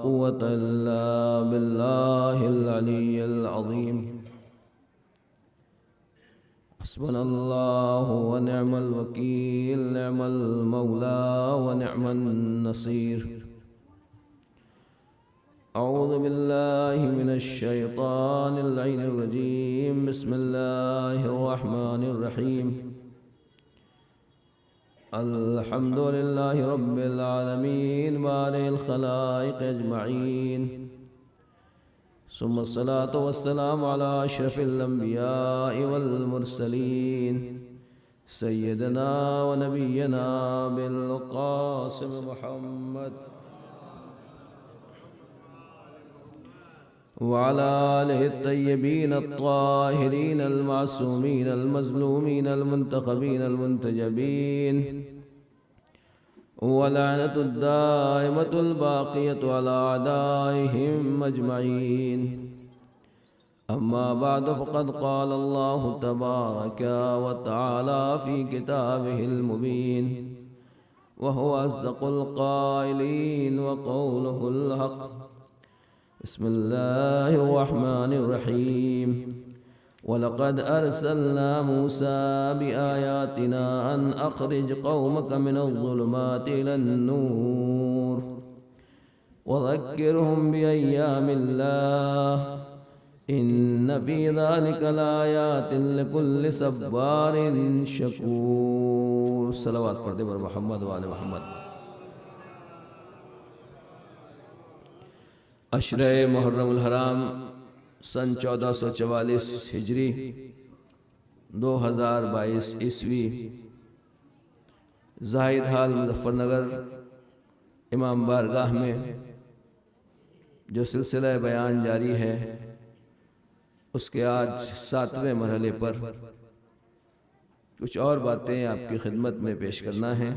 क़ुव्वत इल्ला बिल्लाहिल अलिय्यिल अज़ीम। हस्बुनल्लाहु व निअमल वकील, निअमल मौला व निअमन नसीर। अऊज़ु बिल्लाहि मिनश शैतानिर रजीम। बिस्मिल्लाहिर रहमानिर रहीम। अल्हम्दुलिल्लाहि रब्बिल आलमीन बारिल खलाइक़ अजमईन। सुम्मस्सलातु वस्सलामु अला अशरफिल अंबियाइ वल मुरसलीन सय्यिदना व नबिय्यना बिल क़ासिम मुहम्मद व अला आलिहि अत्तय्यबीन अत्ताहिरीन अल-मासूमीन अल-मज़लूमीन अल-मुंतख़बीन अल-मुंतजबीन व लअनतु दाइमतु बाक़ियतु अला अदाइहिम अजमईन। अम्मा बअद फ़क़द क़ाल अल्लाहु तबारक व तआला फ़ी किताबिहिल मुबीन व हुवा अस्दक़ुल क़ाइलीन व क़ौलुहुल हक़। बिस्मिल्लाहिर रहमानिर रहीम। वलक़द अर्सलना मूसा बिआयातिना अन अख़रिज क़ौमक मिनज़्ज़ुलुमाति इलन-नूर वज़क्किरहुम बिअय्यामिल्लाह इन्न फ़ी ज़ालिका लआयातिन लिकुल्लि सब्बारिन शकूर। सलावत पढ़ते बर मोहम्मद व आले मोहम्मद। अशरे मुहर्रमुल हराम सन 1444 हिजरी 2022 ईस्वी ज़ाहिद हाल मुज़फ़्फ़रनगर इमाम बारगाह में जो सिलसिला बयान जारी है उसके आज 7वें मरहले पर कुछ और बातें आपकी खिदमत में पेश करना है।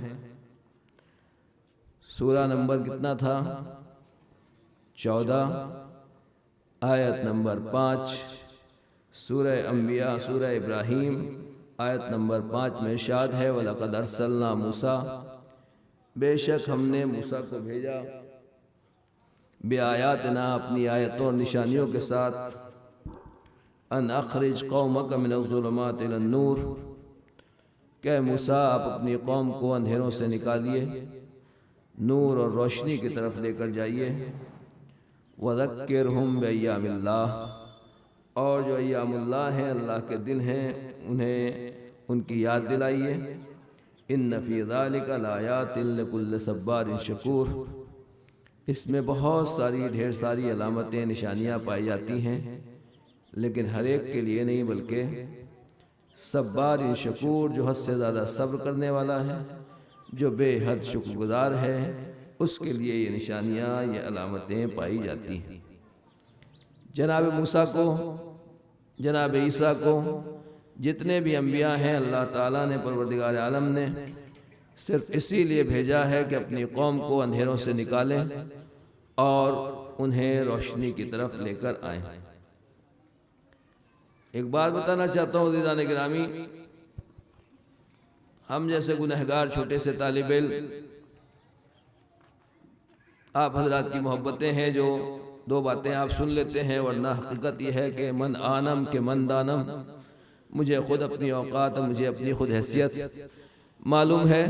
सूरा नंबर कितना था? 14, आयत नंबर 5, सूरह अंबिया सूरह इब्राहीम आयत नंबर 5 में इरशाद है वलक़द अर्सलना मूसा, बेशक हमने मूसा को भेजा, बिआयातिना अपनी आयतों और निशानियों के साथ, अन अख़रिज क़ौमक मिनज़्ज़ुलुमाति इलन-नूर, कि मूसा आप अपनी कौम को अंधेरों से निकालिए, नूर और रोशनी की तरफ लेकर जाइए। वज़क्किरहुम बिअय्यामिल्लाह, और जो अय्यामुल्लाह हैं अल्लाह के दिन हैं उन्हें उनकी याद दिलाइए। इन्न फ़ी ज़ालिका लआयातिन लिकुल्लि सब्बारिन शकूर, इसमें बहुत सारी ढेर सारी अलामतें निशानियाँ पाई जाती हैं, लेकिन हर एक के लिए नहीं बल्कि सब्बारिन शकूर जो हद से ज़्यादा सब्र करने वाला है, जो बेहद शुक्रगुज़ार है, उसके लिए ये निशानियाँ ये अलामतें पाई जाती हैं। जनाब मूसा को, जनाब ईसा को, जितने भी अंबिया हैं अल्लाह ताला ने, परवरदिगार आलम ने सिर्फ इसीलिए भेजा है कि अपनी कौम को अंधेरों से निकालें और उन्हें रोशनी की तरफ लेकर आएं। एक बात बताना चाहता हूँ अज़ीज़ान गिरामी, हम जैसे गुनहगार छोटे से तालिब इल्म, आप हजरात की मोहब्बतें हैं जो दो बातें आप सुन लेते हैं, वरना हकीकत यह है कि मन आनम के मन दानम, मुझे खुद अपनी औकात, मुझे अपनी खुद हैसियत मालूम है।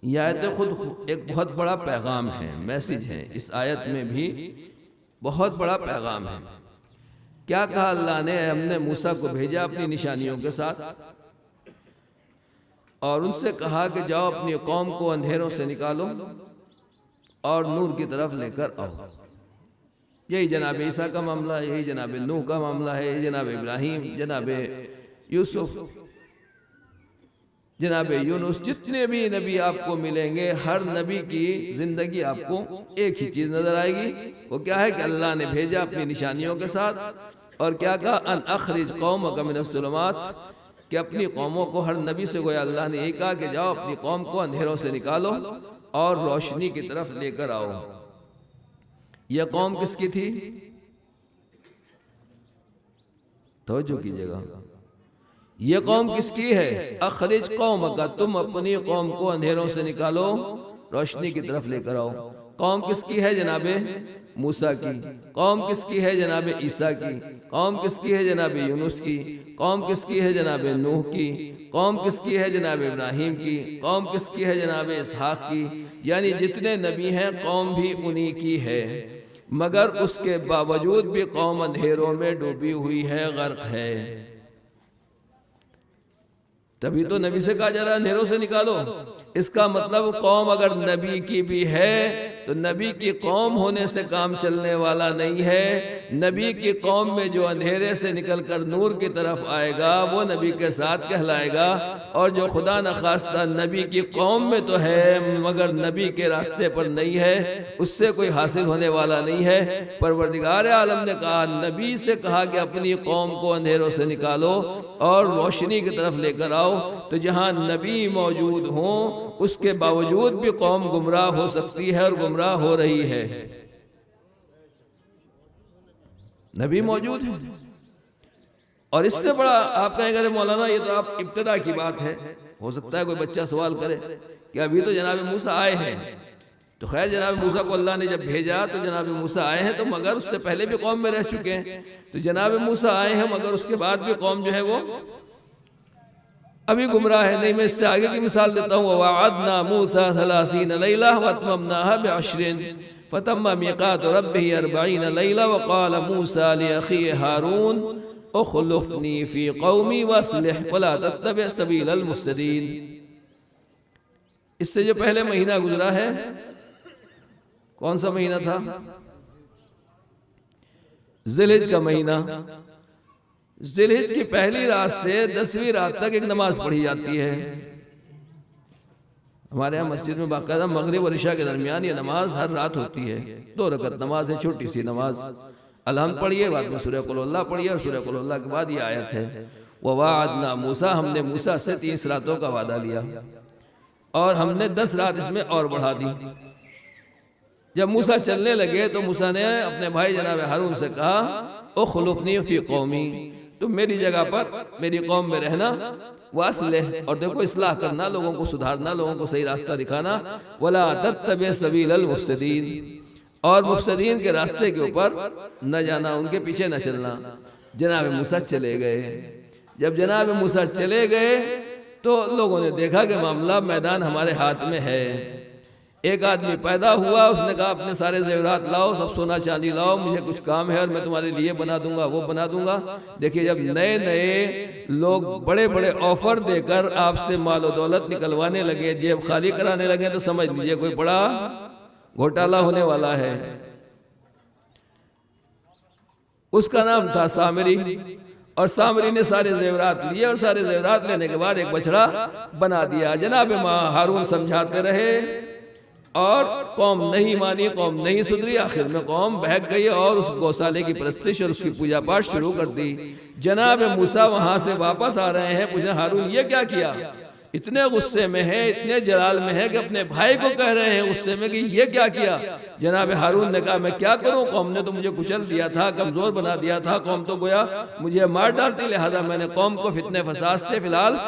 यह आयत खुद एक बहुत बड़ा पैगाम है, मैसेज है। इस आयत में भी बहुत बड़ा पैगाम है। क्या कहा अल्लाह ने? हमने मूसा को भेजा अपनी निशानियों के साथ और उनसे कहा कि जाओ अपनी कौम को अंधेरों से निकालो और नूर की तरफ लेकर आओ। यही जनाब ईसा का मामला है, यही जनाब नूह का मामला है, यही जनाब इब्राहीम, जनाब यूसुफ, जनाब यूनुस, जितने भी नबी आपको मिलेंगे, हर नबी की जिंदगी आपको एक ही चीज़ नजर आएगी। वो क्या है कि अल्लाह ने भेजा अपनी निशानियों के साथ और क्या कहा? अन अख़रिज क़ौमक मिनज़्ज़ुलुमात, कि अपनी कौमों को, हर नबी से गोया अल्लाह ने यही कहा कि जाओ अपनी कौम को अंधेरों से निकालो और रोशनी की तरफ लेकर आओ। यह कौम किसकी थी? तवज्जो कीजिएगा, ये कौम किसकी है? अख़रिज क़ौमक, तुम अपनी कौम को अंधेरों से निकालो, रोशनी की तरफ लेकर आओ। कौम किसकी है? जनाबे मूसा की। कौम किसकी है? जनाबे ईसा की। कौम किसकी है? जनाबे यूनुस की। कौम किसकी है? जनाबे नूह की। कौम किसकी है? जनाबे इब्राहीम की। कौम किसकी है? जनाबे इसहाक की। यानी जितने नबी हैं कौम भी उन्हीं की है, मगर उसके बावजूद भी कौम अंधेरों में डूबी हुई है, गर्क है। तभी तो नबी से कहा जा रहा है अंधेरों से निकालो। इसका मतलब कौम अगर नबी की भी है तो नबी की कौम होने से काम चलने वाला नहीं है। नबी की कौम में जो अंधेरे से निकलकर नूर की तरफ आएगा वो नबी के साथ कहलाएगा, और जो खुदा न खास्ता नबी की कौम में तो है मगर नबी के रास्ते पर नहीं है, उससे कोई हासिल होने वाला नहीं है। परवरदिगार आलम ने कहा, नबी से कहा कि अपनी कौम को अंधेरों से निकालो और रोशनी की तरफ लेकर आओ। तो जहाँ नबी मौजूद हों उसके बावजूद भी कौम गुमराह हो सकती है और गुमराह हो रही है। नबी मौजूद है। और इससे बड़ा आप कहेंगे अरे मौलाना ये तो आप इब्तिदा की बात है। हो सकता है कोई बच्चा सवाल करे कि अभी तो जनाब मूसा आए हैं। तो खैर जनाब मूसा को अल्लाह ने जब भेजा तो जनाब मूसा आए हैं, तो मगर उससे पहले भी कौम में रह चुके हैं। तो जनाब मूसा आए हैं मगर उसके बाद भी कौम जो है वो अभी गुमराह है। नहीं, मैं इससे आगे की मिसाल देता हूँ। वअदना मूसा 30 लैला वअतममनाहा बिअश्रिन फतम्मा मीक़ातु रब्बिही 40 लैला वक़ाल मूसा लिअख़ीहि हारून उख़्लुफ़नी फ़ी क़ौमी वअस्लिह वला तत्तबि सबीलल मुफ़्सिदीन। इससे जो पहले महीना गुजरा है, कौन सा महीना था? ज़िलहिज का महीना। ज़िलहिज की पहली रात से 10वीं रात तक एक नमाज पढ़ी जाती है। हमारे यहाँ मस्जिद में बाकायदा मगरिब और इशा के दरमियान ये नमाज हर रात होती है। 2 रकत नमाज है, छोटी सी नमाज। अलहम्द पढ़िए, बाद में सूरह कुल अल्लाह पढ़िए, और सूरह कुल अल्लाह के बाद ये आयत है ववाअदना मूसा, हमने मूसा से 30 रातों का वादा लिया और हमने 10 रात इसमें और बढ़ा दी। जब मूसा चलने लगे तो मूसा ने अपने भाई जनाब हारून से कहा, उख़्लुफ़नी फ़ी क़ौमी, तुम मेरी जगह पर मेरी कौम में रहना, वास्लिह, और देखो इस्लाह करना, लोगों को सुधारना, लोगों को सही रास्ता दिखाना, वला तत्तबि सबीलल मुफ़्सिदीन, और मुफ़्सिदीन के रास्ते के ऊपर न जाना, उनके पीछे न चलना। जनाब मूसा चले गए। जब जनाब मूसा चले गए तो लोगों ने देखा कि मामला मैदान हमारे हाथ में है। एक आदमी पैदा हुआ, उसने कहा अपने सारे ज़ेवरात लाओ, सब सोना चांदी लाओ, मुझे कुछ काम है और मैं तुम्हारे लिए बना दूंगा, वो बना दूंगा। देखिए जब नए नए लोग बड़े बड़े ऑफर देकर आपसे माल और दौलत निकलवाने लगे, जेब खाली कराने लगे, तो समझ लीजिए कोई बड़ा घोटाला होने वाला है। उसका नाम था सामरी, और सामरी ने सारे ज़ेवरात लिए और सारे ज़ेवरात लेने के बाद एक बछड़ा बना दिया। जनाब हारून समझाते रहे और कौम नहीं मानी, कौम नहीं सुधरी। आखिर में कौम बहक गई और उस गौशाले की परस्तिश और उसकी पूजा पाठ शुरू कर दी। जनाब मूसा वहां से वापस आ रहे हैं, पूछे हारून ये क्या किया? इतने गुस्से में है, इतने जलाल में है कि अपने भाई को कह रहे हैं गुस्से में कि ये क्या किया? जनाब हारून ने कहा मैं क्या करूं, कौम ने तो मुझे कुचल दिया था, कमजोर बना दिया था, कौम तो गोया मुझे मार डालती, लिहाजा मैंने कौम को फितने फसाद से फिलहाल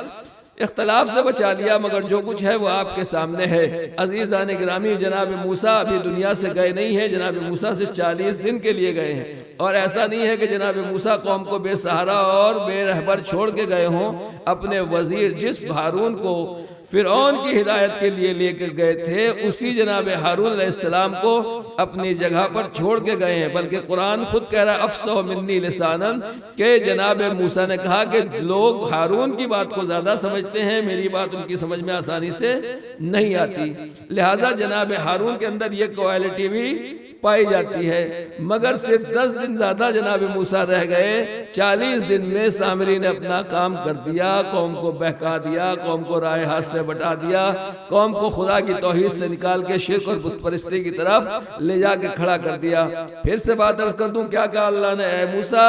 इख्तलाफ से बचा लिया, मगर जो कुछ है वो आपके सामने है। अजीज़ान गिरामी, जनाब मूसा अभी दुनिया से गए नहीं हैं। जनाब मूसा सिर्फ 40 दिन के लिए गए हैं, और ऐसा नहीं है कि जनाब मूसा कौम को बेसहारा और बेरहबर छोड़ के गए हों। अपने वजीर जिस हारून को फिरौन की हिदायत के लिए लेकर गए थे, उसी जनाब हारून अलैहिस्सलाम को अपनी जगह पर छोड़ के गए हैं। बल्कि कुरान खुद कह रहा है अफ़सह मिन्नी लिसानन, के जनाब मूसा ने कहा कि लोग हारून की बात को ज़्यादा समझते हैं, मेरी बात उनकी समझ में आसानी से नहीं आती। लिहाजा जनाब हारून के अंदर ये क्वालिटी भी पाई जाती है। मगर सिर्फ 10 दिन ज़्यादा जनाब मूसा रह गए। 40 दिन में सामरी ने अपना काम कर दिया, कौम को बहका दिया, कौम को राय हाथ से बटा दिया, कौम को खुदा की तौहीद से निकाल के शिर्क और बुत परस्ती की तरफ ले जाके खड़ा कर दिया। फिर से बात अर्ज कर दूं, क्या कहा अल्लाह ने, ऐ मूसा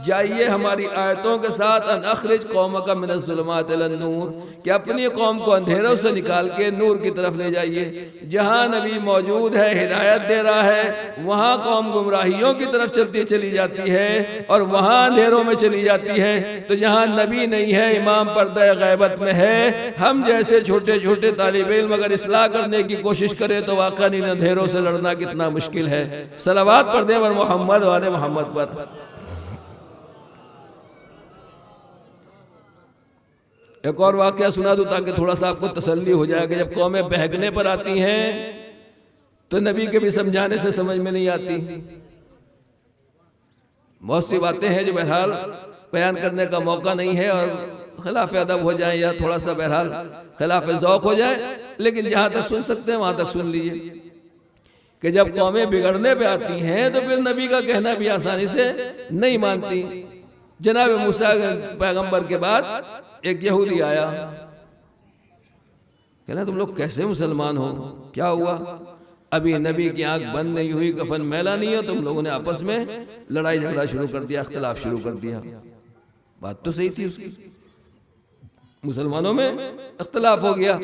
जाइए हमारी आयतों के साथ, अन अखरिज कौमक मिनज़्ज़ुलुमात इलन नूर, कि अपनी कौम को अंधेरों से निकाल के नूर की तरफ ले जाइए। जहाँ नबी मौजूद है, हिदायत दे रहा है, वहाँ कौम गुमराहियों की तरफ चलती चली जाती है और वहाँ अंधेरों में चली जाती है। तो जहाँ नबी नहीं है, इमाम पर्दा गैबत में है, हम जैसे छोटे छोटे तालिब इल्म अगर इस्लाह करने की कोशिश करें तो वाकई इन अंधेरों से लड़ना कितना मुश्किल है। सलावत पढ़ दें मोहम्मद वाले मोहम्मद पर। एक और वाकया सुना दूं ताकि थोड़ा सा आपको तसल्ली हो जाएगा। जब कौमें बहकने पर आती हैं तो नबी के भी समझाने से समझ में नहीं आती। बहुत सी बातें हैं जो बहरहाल बयान करने का मौका नहीं है और खिलाफ अदब हो जाए या थोड़ा सा बहरहाल खिलाफ ज़ौक़ हो जाए, लेकिन जहाँ तक सुन सकते हैं वहाँ तक सुन लीजिए कि जब कौमें बिगड़ने पे आती हैं तो फिर नबी का कहना भी आसानी से नहीं मानती। जनाब मूसा पैगंबर के बाद एक यहूदी आया, कहना तुम लोग कैसे मुसलमान हो, क्या हुआ? अभी नबी की आंख बंद नहीं हुई, कफन मैला नहीं हो, तुम लोगों ने आपस में लड़ाई झगड़ा शुरू कर दिया, इख्तिलाफ शुरू कर दिया। बात तो सही थी उसकी, मुसलमानों में इख्तिलाफ हो गया।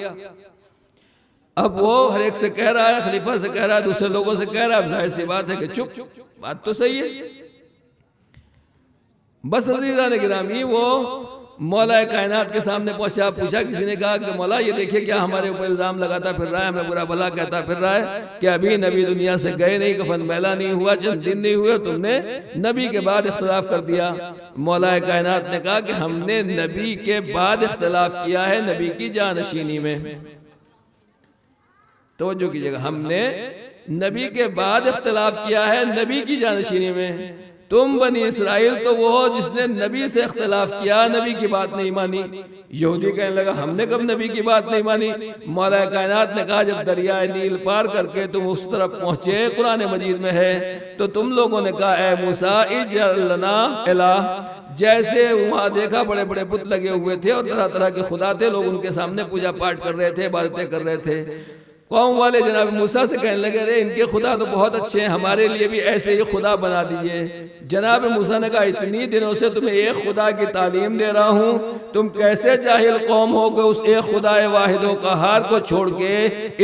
अब वो हर एक से कह रहा है, खलीफा से कह रहा है, दूसरे लोगों से कह रहा है, जाहिर सी बात है कि चुप, बात तो सही है। बस अज़ीज़ान गिरामी वो मौला कायनात के सामने पहुंचा, पूछा, किसी ने कहा कि मौला ये देखिए क्या हमारे ऊपर इल्ज़ाम लगाता फिर रहा है, हमें बुरा भला कहता फिर रहा है कि अभी नबी दुनिया से गए नहीं, कफन मैला नहीं हुआ, चंद दिन नहीं हुए, तुमने नबी के बाद इख्तिलाफ कर दिया। मौला कायनात ने कहा कि हमने नबी के बाद इख्तिलाफ किया है, नबी की जानशीनी में। तवज्जो कीजिएगा, हमने नबी के बाद इख्तिलाफ किया है नबी की जानशीनी में। तुम बनी इसराइल तो वो हो जिसने नबी से इख्तिलाफ किया, नबी की बात नहीं मानी। यहूदी कहने लगा हमने कब नबी की बात नहीं मानी। मौला कायनात ने कहा जब दरियाए नील पार करके तुम उस तरफ पहुंचे, कुरान मजीद में है, तो तुम लोगों ने कहा ए मूसा इजअल लना इलाह, जैसे वहाँ देखा बड़े बड़े बुत लगे हुए थे और तरह तरह के खुदा थे, लोग उनके सामने पूजा पाठ कर रहे थे, इबादतें कर रहे थे। कौम वाले जनाब मूसा से कहने लगे अरे इनके खुदा तो बहुत अच्छे हैं, हमारे लिए भी ऐसे ही खुदा बना दीजिए। जनाब मूसा ने कहा इतनी दिनों से तुम्हें एक खुदा की तालीम दे रहा हूँ, तुम कैसे जाहिल कौम हो गए उस एक खुदा वाहिदो कहार को छोड़ के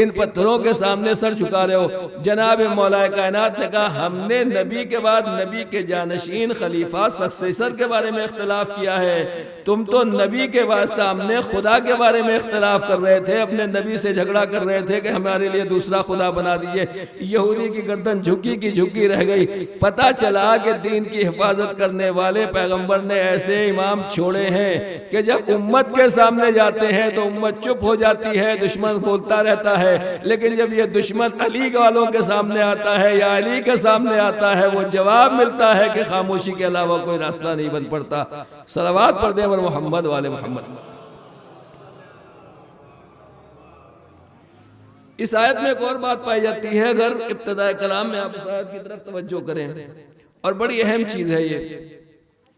इन पत्थरों के सामने सर झुका रहे हो। जनाब मौला कायनात ने कहा हमने नबी के बाद नबी के जानशीन खलीफा सक्सेसर के बारे में इख्तिलाफ किया है, तुम तो नबी के बाद सामने खुदा के बारे में इख्तिलाफ कर रहे थे, अपने नबी से झगड़ा कर रहे थे कि हमारे लिए दूसरा खुदा बना दीजिए। यहूदी की गर्दन झुकी की झुकी रह गई। पता चला कि दीन की हिफाजत करने वाले पैगंबर ने ऐसे इमाम छोड़े हैं कि जब उम्मत के सामने जाते हैं तो उम्मत चुप हो जाती है, दुश्मन बोलता रहता है, लेकिन जब ये दुश्मन अली वालों के सामने आता है या अली के सामने आता है, वो जवाब मिलता है कि खामोशी के अलावा कोई रास्ता नहीं बन पड़ता। सलावत पढ़ दें मोहम्मद वाले मोहम्मद। इस आयत में एक और बात पाई जाती है, अगर इब्तिदाए कलाम में आप इस आयत की तरफ तवज्जो करें, और बड़ी अहम चीज़ है ये।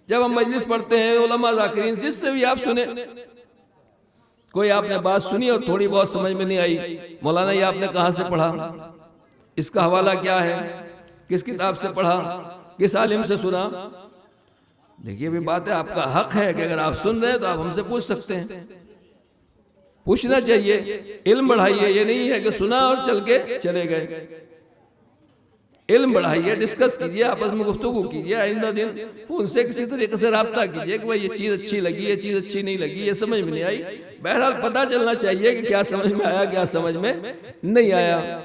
जब हम मजलिस पढ़ते हैं उलमा ज़ाकिरीन जिससे भी आप सुने, कोई आपने बात सुनी और थोड़ी बहुत समझ में नहीं आई, मौलाना ये आपने कहाँ से पढ़ा, इसका हवाला क्या है, किस किताब से पढ़ा, किस आलिम से सुना। देखिए भी बात है, आपका हक है कि अगर आप सुन रहे हैं तो आप हमसे पूछ सकते हैं, पूछना चाहिए, इल्म बढ़ाइए। ये नहीं है कि सुना और चल के चले गए। इल्म बढ़ाइए, डिस्कस कीजिए, आपस में गुफ्तगू कीजिए, आइंदा दिन फोन से किसी तरीके से राब्ता कीजिए कि भाई ये चीज़ अच्छी लगी, ये चीज़ अच्छी नहीं लगी, ये समझ में नहीं आई। बहरहाल पता चलना चाहिए कि क्या समझ में आया, क्या समझ में नहीं आया।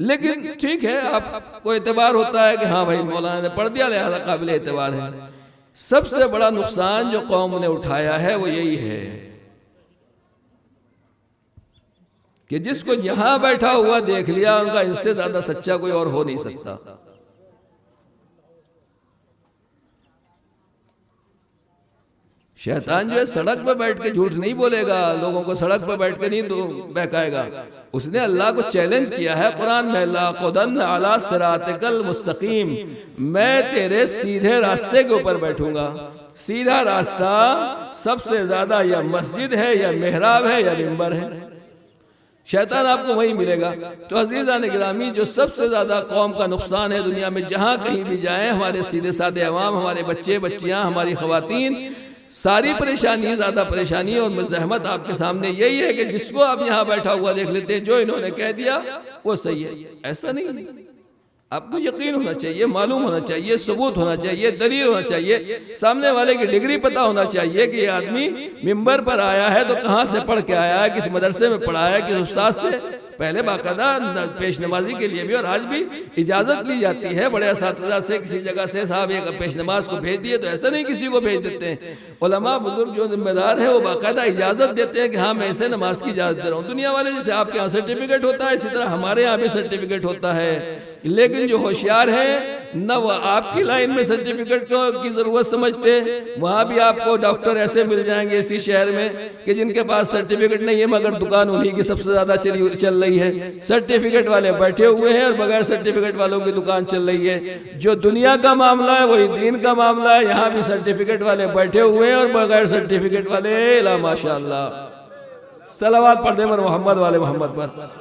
लेकिन ठीक है, आपको एतबार होता है कि हाँ भाई मौलाना ने पढ़ दिया लिहाजा काबिल एतबार है। सबसे बड़ा नुकसान जो कौम ने उठाया है वो यही है कि जिसको यहां बैठा हुआ देख लिया, उनका इनसे ज्यादा सच्चा कोई और हो नहीं सकता। शैतान जो है सड़क पर बैठ के झूठ नहीं बोलेगा, लोगों को सड़क पर बैठ के नहीं बहकाएगा। उसने अल्लाह को चैलेंज किया है कुरान में, लाक़ुदन्न अला सिरातिकल मुस्तकीम, मैं तेरे सीधे रास्ते के ऊपर बैठूंगा। सीधा रास्ता सबसे ज्यादा या मस्जिद है या मेहराब है या मिंबर है, शैतान आपको वही मिलेगा। तो अज़ीज़ान गिरामी, जो सबसे ज्यादा कौम का नुकसान है दुनिया में, जहां कहीं भी जाएं, हमारे सीधे साधे अवाम, हमारे बच्चे बच्चियां, हमारी खवातीन, सारी परेशानी, ज्यादा परेशानी और मज़हमत आपके सामने यही है कि जिसको आप यहाँ बैठा हुआ देख लेते हैं, जो इन्होंने कह दिया वो सही है। ऐसा नहीं, आपको यकीन होना चाहिए, मालूम होना चाहिए, सबूत होना चाहिए, दलील होना चाहिए, सामने वाले की डिग्री पता होना चाहिए कि ये आदमी मिंबर पर आया है तो कहाँ से पढ़ के आया है, किस मदरसे में पढ़ा है, किस उस्ताद से। पहले बाकायदा पेश नमाजी के लिए भी और आज भी इजाज़त ली जाती है बड़े असातिज़ा से, किसी जगह से साहब एक पेश नमाज को भेज दिए तो ऐसा नहीं किसी को भेज देते हैं। उलमा बुजुर्ग जो जिम्मेदार है वो बाकायदा इजाज़त देते हैं कि हाँ मैं ऐसे नमाज की इजाज़त दे रहा हूँ। दुनिया वाले जैसे आपके यहाँ सर्टिफिकेट होता है इसी तरह हमारे यहाँ भी सर्टिफिकेट होता है, लेकिन जो होशियार है न वो आपकी लाइन में सर्टिफिकेट की जरूरत समझते, वहाँ भी आपको डॉक्टर ऐसे मिल जाएंगे इसी शहर में कि जिनके पास सर्टिफिकेट नहीं है मगर दुकान उन्हीं की सबसे ज्यादा चल रही है। सर्टिफिकेट वाले बैठे हुए हैं और बगैर सर्टिफिकेट वालों की दुकान चल रही है। जो दुनिया का मामला है वही दीन का मामला है। यहाँ भी सर्टिफिकेट वाले बैठे हुए हैं और बगैर सर्टिफिकेट वाले ला माशाअल्लाह। सलावत पढ़ दे मोहम्मद वाले मोहम्मद पर।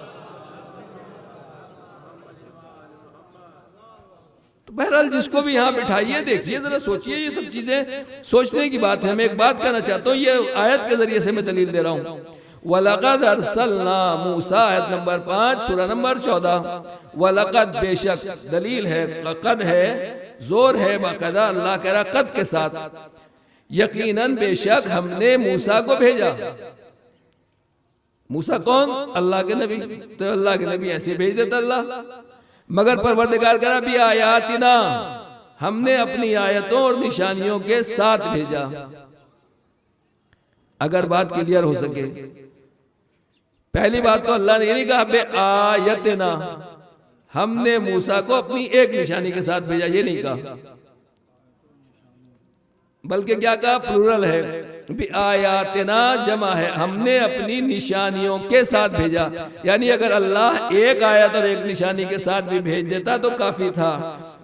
बहरहाल जिसको भी यहाँ बिठाइए, देखिए जरा सोचिए, ये सब चीजें सोचने की बात है। मैं एक बात कहना चाहता हूँ, ये आयत के जरिए से मैं दलील दे रहा हूँ। वलक़द अर्सलना मूसा, आयत नंबर 5 सूरह नंबर 14। वलक़द बेशक, दलील है, कद है, जोर है बाकायदा, अल्लाह कह रहा कद के साथ, यकीनन बेशक हमने मूसा को भेजा। मूसा कौन? अल्लाह के नबी। तो अल्लाह के नबी ऐसे भेज देता अल्लाह, मगर परवरदिगार करा भी आयातिना, हमने अपनी आयतों और निशानियों के साथ भेजा। अगर बात क्लियर हो सके, पहली बात तो अल्लाह ने ये नहीं कहा बे आयतना, हमने मूसा को अपनी एक निशानी के साथ भेजा, ये नहीं कहा, बल्कि क्या कहा? प्लूरल है, भी आयातना जमा है, हमने अपनी निशानियों के साथ भेजा। यानी अगर अल्लाह एक आयत और एक निशानी के साथ भी भेज देता तो काफी था,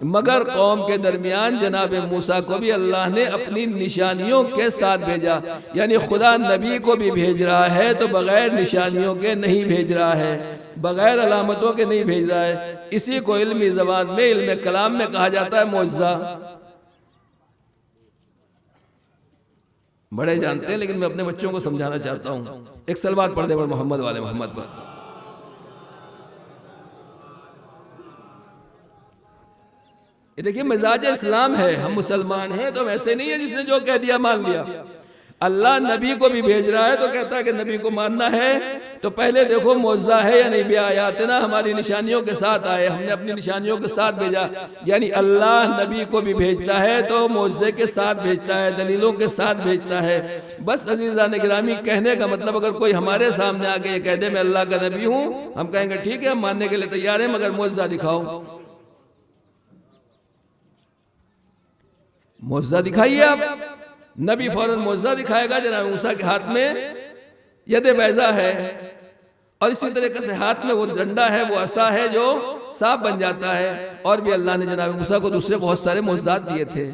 मगर कौम के दरमियान जनाब मूसा को भी अल्लाह ने अपनी निशानियों के साथ भेजा। यानी खुदा नबी को भी भेज रहा है तो बगैर निशानियों के नहीं भेज रहा है, बगैर अलामतों के नहीं भेज रहा है। इसी को इल्मी ज़बान में, इल्म कलाम में कहा जाता है मौजज़ा। बड़े जानते हैं लेकिन मैं अपने बच्चों को समझाना चाहता हूँ। एक सलवात पढ़ दे मोहम्मद वाले मोहम्मद पर। ये देखिए मिजाज इस्लाम है, हम मुसलमान हैं तो वैसे नहीं है जिसने जो कह दिया मान लिया। अल्लाह नबी को भी भेज रहा है तो कहता है कि नबी को मानना है तो पहले देखो मौजज़ा है या नहीं, आयातना हमारी निशानियों के साथ आए, हमने अपनी निशानियों के साथ भेजा। यानी अल्लाह नबी को भी भेजता है तो मौजज़े के साथ भेजता है, दलीलों के साथ भेजता है। बस अज़ीज़ान गिरामी, कहने का मतलब अगर कोई हमारे सामने आके ये कह दे मैं अल्लाह का नबी हूँ, हम कहेंगे ठीक है, हम मानने के लिए तैयार है, मगर मौजज़ा दिखाओ, मौजज़ा दिखाइए आप। नबी फौरन मौजज़ा दिखाएगा, जनाब मूसा के हाथ में यदे बैज़ा है और इसी तरीके से हाथ में वो डंडा है, वो असा है जो सांप बन जाता है। और भी अल्लाह ने जनाब मूसा को दूसरे बहुत सारे मौजज़ात दिए थे।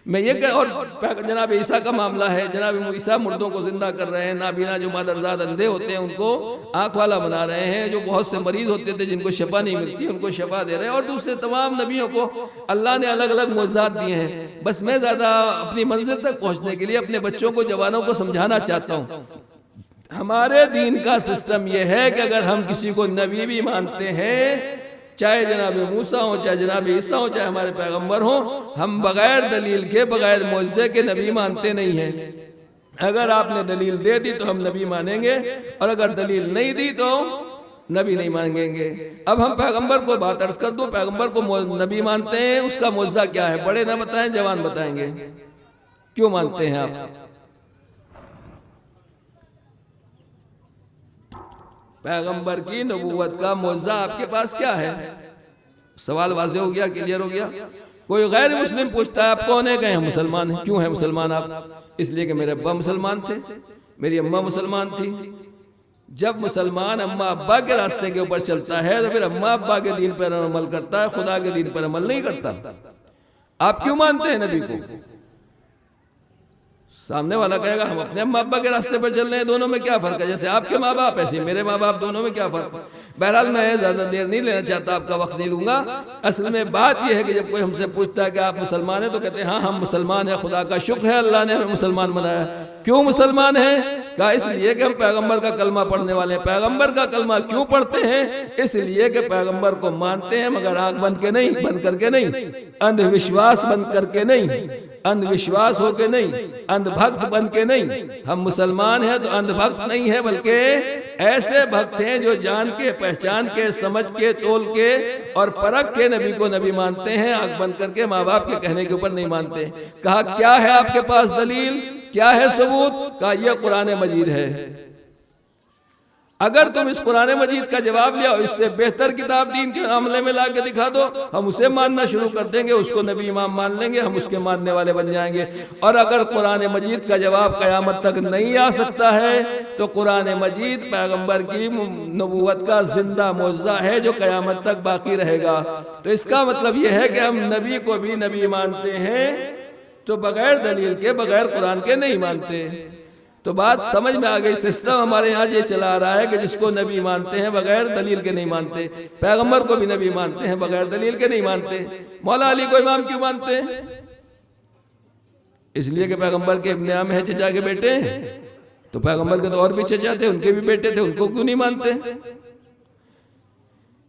मैं ये कह, और जनाब ईसा का मामला है, जनाब ईसा मुर्दों को जिंदा कर रहे हैं, नाबीना जो मादरजाद अंधे होते हैं उनको आँख वाला बना रहे हैं, जो बहुत से मरीज होते थे जिनको शफा नहीं मिलती उनको शफा दे रहे हैं, और दूसरे तमाम नबियों को अल्लाह ने अलग अलग मौजज़ात दिए हैं। बस मैं ज़्यादा अपनी मंजिल तक पहुँचने के लिए अपने बच्चों को, जवानों को समझाना चाहता हूँ। हमारे दीन का सिस्टम यह है कि अगर हम किसी को नबी भी मानते हैं, चाहे जनाब मूसा हो, चाहे जनाब ईसा हो, चाहे हमारे पैगंबर हो, हम बगैर दलील के, बगैर मौजज़े के नबी मानते नहीं हैं। अगर आपने दलील दे दी तो हम नबी मानेंगे, और अगर दलील नहीं दी तो नबी नहीं मानेंगे। अब हम पैगंबर को बात अर्ज कर दूं, पैगंबर को नबी मानते हैं, उसका मौजज़ा क्या है? बड़े ना बताएं, जवान बताएंगे क्यों मानते हैं आप? पैगंबर की नबूवत का मौजज़ा आपके पास क्या है? सवाल वाज़ेह हो गया, क्लियर हो गया। कोई गैर मुस्लिम पूछता है आप कौन है? कहें हम मुसलमान हैं। क्यों है मुसलमान आप? इसलिए कि मेरे अब्बा मुसलमान थे, मेरी अम्मा मुसलमान थी। जब मुसलमान अम्मा अब्बा के रास्ते के ऊपर चलता है तो फिर अम्मा अब्बा के दीन पर अमल करता है, खुदा के दीन पर अमल नहीं करता। आप क्यों मानते हैं नबी को? सामने वाला कहेगा हम अपने अम्मा अब्बा के रास्ते पर चल रहे हैं, दोनों में क्या फर्क है? जैसे आपके माँ बाप ऐसे मेरे माँ बाप, दोनों में क्या फर्क है? बहरहाल मैं ज़्यादा देर नहीं लेना चाहता, आपका वक्त नहीं लूँगा। असल में बात यह है कि जब कोई हमसे पूछता है कि आप मुसलमान हैं, तो कहते हैं हाँ हम मुसलमान हैं, खुदा का शुक्र है अल्लाह ने हमें मुसलमान बनाया। क्यों मुसलमान हैं? कहा इसलिए कि हम पैगंबर का कलमा पढ़ने वाले हैं। पैगंबर का कलमा क्यों पढ़ते हैं? इसलिए कि पैगंबर को मानते हैं, मगर आंख बंद करके नहीं, अंधविश्वास बंद करके नहीं, अंधविश्वास होके नहीं, अंधभक्त बन के नहीं। हम मुसलमान हैं तो अंधभक्त नहीं है, बल्कि ऐसे भक्त हैं जो जान के, पहचान के, समझ के, तोल के और परख के नबी को नबी मानते हैं। आंख बंद करके माँ बाप के कहने के ऊपर नहीं मानते। कहा क्या है आपके पास दलील, क्या है सबूत? कहा यह कुरान मजीद है। अगर तुम इस कुरान मजीद का जवाब लिया, इससे बेहतर किताब दीन के मामले में ला के दिखा दो, हम उसे मानना शुरू कर देंगे, उसको नबी इमाम मान लेंगे, हम उसके मानने वाले बन जाएंगे। और अगर कुरान मजीद का जवाब कयामत तक नहीं आ सकता है तो कुरान मजीद पैगंबर की नबूवत का जिंदा मौजज़ा है जो कयामत तक बाकी रहेगा। तो इसका मतलब यह है कि हम नबी को भी नबी मानते हैं तो बगैर दलील के, बगैर कुरान के नहीं मानते। तो बात समझ में आ गई। सिस्टम हमारे यहाँ ये चला आ रहा है कि जिसको नबी मानते हैं बगैर दलील के नहीं मानते, पैगंबर को भी नबी मानते हैं बगैर दलील के नहीं मानते। मौला अली को इमाम क्यों मानते हैं? इसलिए कि पैगंबर के इब्ने आम है, चचा के बेटे हैं। तो पैगंबर के तो और भी चचा थे, उनके भी बेटे थे, उनको क्यों नहीं मानते?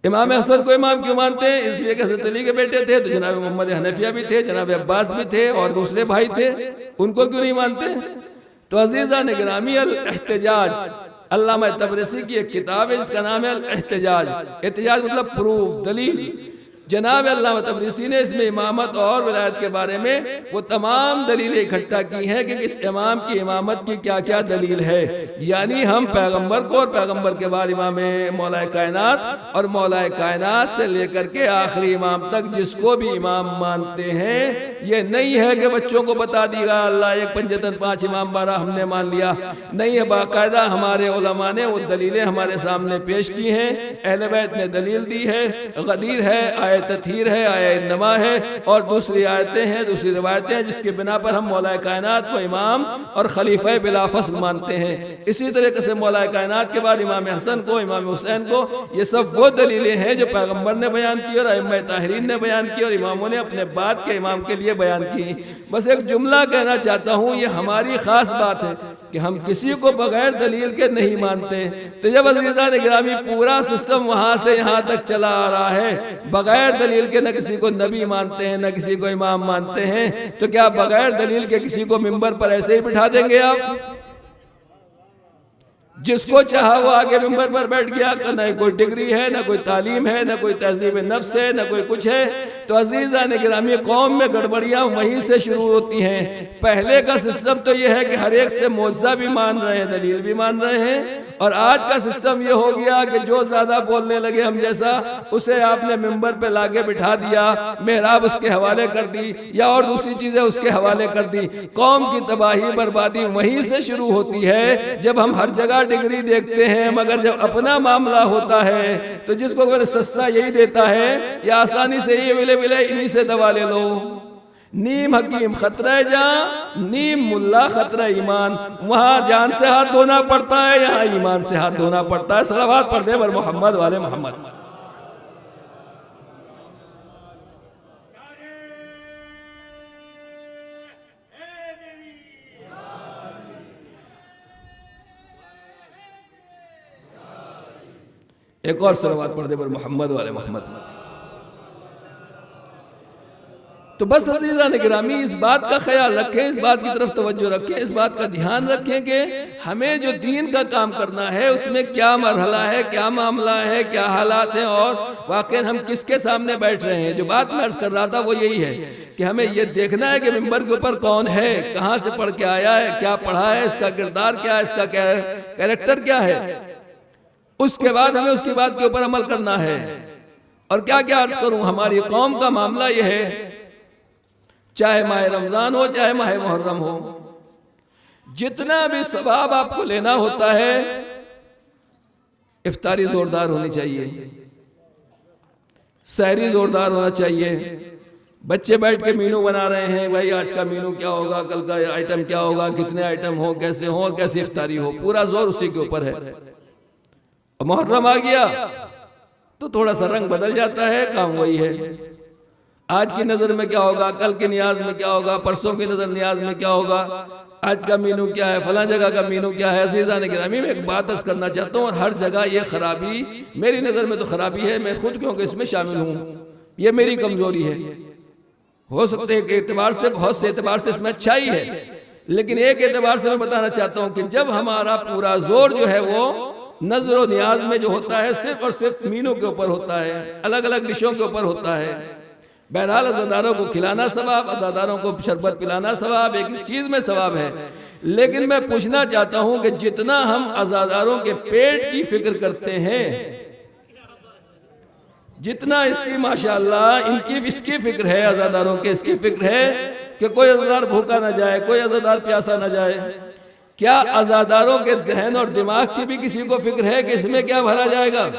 इमाम हसन को इमाम क्यों मानते हैं? इसलिए कि हज़रत अली के बेटे थे, तो जनाब मोहम्मद हनफिया भी थे, जनाब अब्बास भी थे और दूसरे भाई थे, उनको क्यों नहीं मानते? तो अजीज़ान गिरामी, अल एहतजाज, अल्लामा तबरसी की एक किताब है, इसका नाम है अल एहतजाज। एहतजाज मतलब प्रूफ, दलील। जनाब अल्लामा तबरसी ने इसमें इमामत और विलायत के बारे में वो तमाम दलीलें इकट्ठा की हैं कि इस इमाम की इमामत की क्या क्या दलील है। यानी हम पैगंबर को और पैगंबर के बाद इमाम मौलाए कायनात और मौलाए कायनात से लेकर के आखिरी इमाम तक जिसको भी इमाम मानते हैं, ये नहीं है कि बच्चों को बता दिया अल्लाह एक पंजतन 5 इमाम 12 हमने मान लिया। नहीं है, बाकायदा हमारे उलमा ने वो दलीलें हमारे सामने पेश की हैं। अहले बैत ने दलील दी है, गदीर है, तथहीर है, आयत नमा है और दूसरी आयतें हैं, दूसरी रिवायतें हैं, जिसके बिना पर हम मौलाए कायनात को इमाम और खलीफा बिला फसल मानते हैं। इसी तरीके से मौलाए कायनात के बाद इमाम हसन को, इमाम हुसैन को, ये सब वो दलीलें हैं जो पैगंबर ने बयान की और अइम्मा ताहरीन ने बयान की और इमामों ने अपने बाद के इमाम के लिए बयान की। बस एक जुमला कहना चाहता हूँ, ये हमारी खास बात है कि हम किसी को बगैर दलील के नहीं मानते। तो जब अज़ीज़ान गिरामी पूरा सिस्टम वहाँ से यहाँ तक चला आ रहा है, बगैर दलील के न किसी को नबी मानते हैं, न किसी को इमाम मानते हैं, तो क्या बगैर दलील के किसी को मिंबर पर ऐसे ही बिठा देंगे आप? जिसको चाहा वो आगे मिंबर पर बैठ गया, न कोई डिग्री है, न कोई तालीम है, न कोई तहजीब नफ्स है, न कोई कुछ है। तो अज़ीज़ान गिरामी, कौम में गड़बड़ियाँ वहीं से शुरू होती हैं। पहले का सिस्टम तो यह है कि हर एक से मौज़ा भी मान रहे हैं, दलील भी मान रहे हैं, और आज का सिस्टम ये हो गया कि जो ज्यादा बोलने लगे हम जैसा, उसे आपने मिंबर पे लाके बिठा दिया, मेहराब उसके हवाले कर दी या और दूसरी चीजें उसके हवाले कर दी। कौम की तबाही बर्बादी वहीं से शुरू होती है जब हम हर जगह डिग्री देखते हैं, मगर जब अपना मामला होता है तो जिसको कोई सस्ता यही देता है या आसानी से ये मिले इन्हीं से दवा ले लो। नीम हकीम खतरा जान, नीम मुल्ला खतरा ईमान। वहां जान से हाथ धोना पड़ता है, यहाँ ईमान से हाथ धोना पड़ता है। सलावत पढ़ दे बर मोहम्मद वाले मोहम्मद। एक और सलावत पढ़ दे बर मोहम्मद वाले मोहम्मद। तो बस अज़ीज़ान गिरामी, इस बात का ख्याल रखें, इस बात की तरफ तवज्जो रखें, इस बात का ध्यान रखें कि हमें जो दीन का काम करना है उसमें क्या मरहला है, क्या मामला है, क्या हालात हैं और वाकई हम किसके सामने बैठ रहे हैं। जो बात मैं अर्ज़ कर रहा था वो यही है कि हमें ये देखना है कि मिंबर के ऊपर कौन है, कहाँ से पढ़ के आया है, क्या पढ़ा है, इसका किरदार क्या है, इसका कैरेक्टर क्या है। उसके बाद हमें उसकी बात के ऊपर अमल करना है। और क्या क्या अर्ज़ करूँ, हमारी कौम का मामला यह है, चाहे माह रमजान हो चाहे माह मुहर्रम हो, जितना भी सवाब आपको लेना होता है, इफ्तारी जोरदार होनी चाहिए, सहरी जोरदार होना चाहिए। बच्चे बैठ के मीनू बना रहे हैं, भाई आज का मीनू क्या होगा, कल का आइटम क्या होगा, कितने आइटम हो, कैसे इफ्तारी हो, पूरा जोर उसी के ऊपर है। और मुहर्रम आ गया तो थोड़ा सा रंग बदल जाता है, काम वही है। आज की नज़र में क्या होगा, कल की न्याज में क्या होगा, परसों की नज़र न्याज में क्या होगा, आज का मीनू क्या है, फला जगह का मीनू क्या है। अज़ीज़ान गिरामी, मैं एक बात अर्ज़ करना चाहता हूँ, और हर जगह ये खराबी मेरी नज़र में तो खराबी है, मैं खुद क्योंकि इसमें शामिल हूँ, ये मेरी कमज़ोरी है। हो सकते हैं कि एतबार से, बहुत से एतबार से इसमें अच्छाई है, लेकिन एक एतबार से मैं बताना चाहता हूँ कि जब हमारा पूरा जोर जो है वो नजर व नियाज में जो होता है सिर्फ और सिर्फ मीनों के ऊपर होता है, अलग अलग डिशों के ऊपर होता है। बहरहाल अज़ादारों को खिलाना सवाब, अज़ादारों को शरबत पिलाना सवाब, एक चीज में सवाब है। लेकिन मैं पूछना चाहता हूं कि जितना हम अज़ादारों के पेट की फिक्र करते हैं, जितना इसकी माशाअल्लाह इनकी इसकी फिक्र है, अज़ादारों के इसकी फिक्र है कि कोई अज़ादार भूखा ना जाए, कोई अज़ादार प्यासा ना जाए, क्या अज़ादारों के जहन और दिमाग की भी किसी को फिक्र है कि इसमें क्या भरा जाएगा?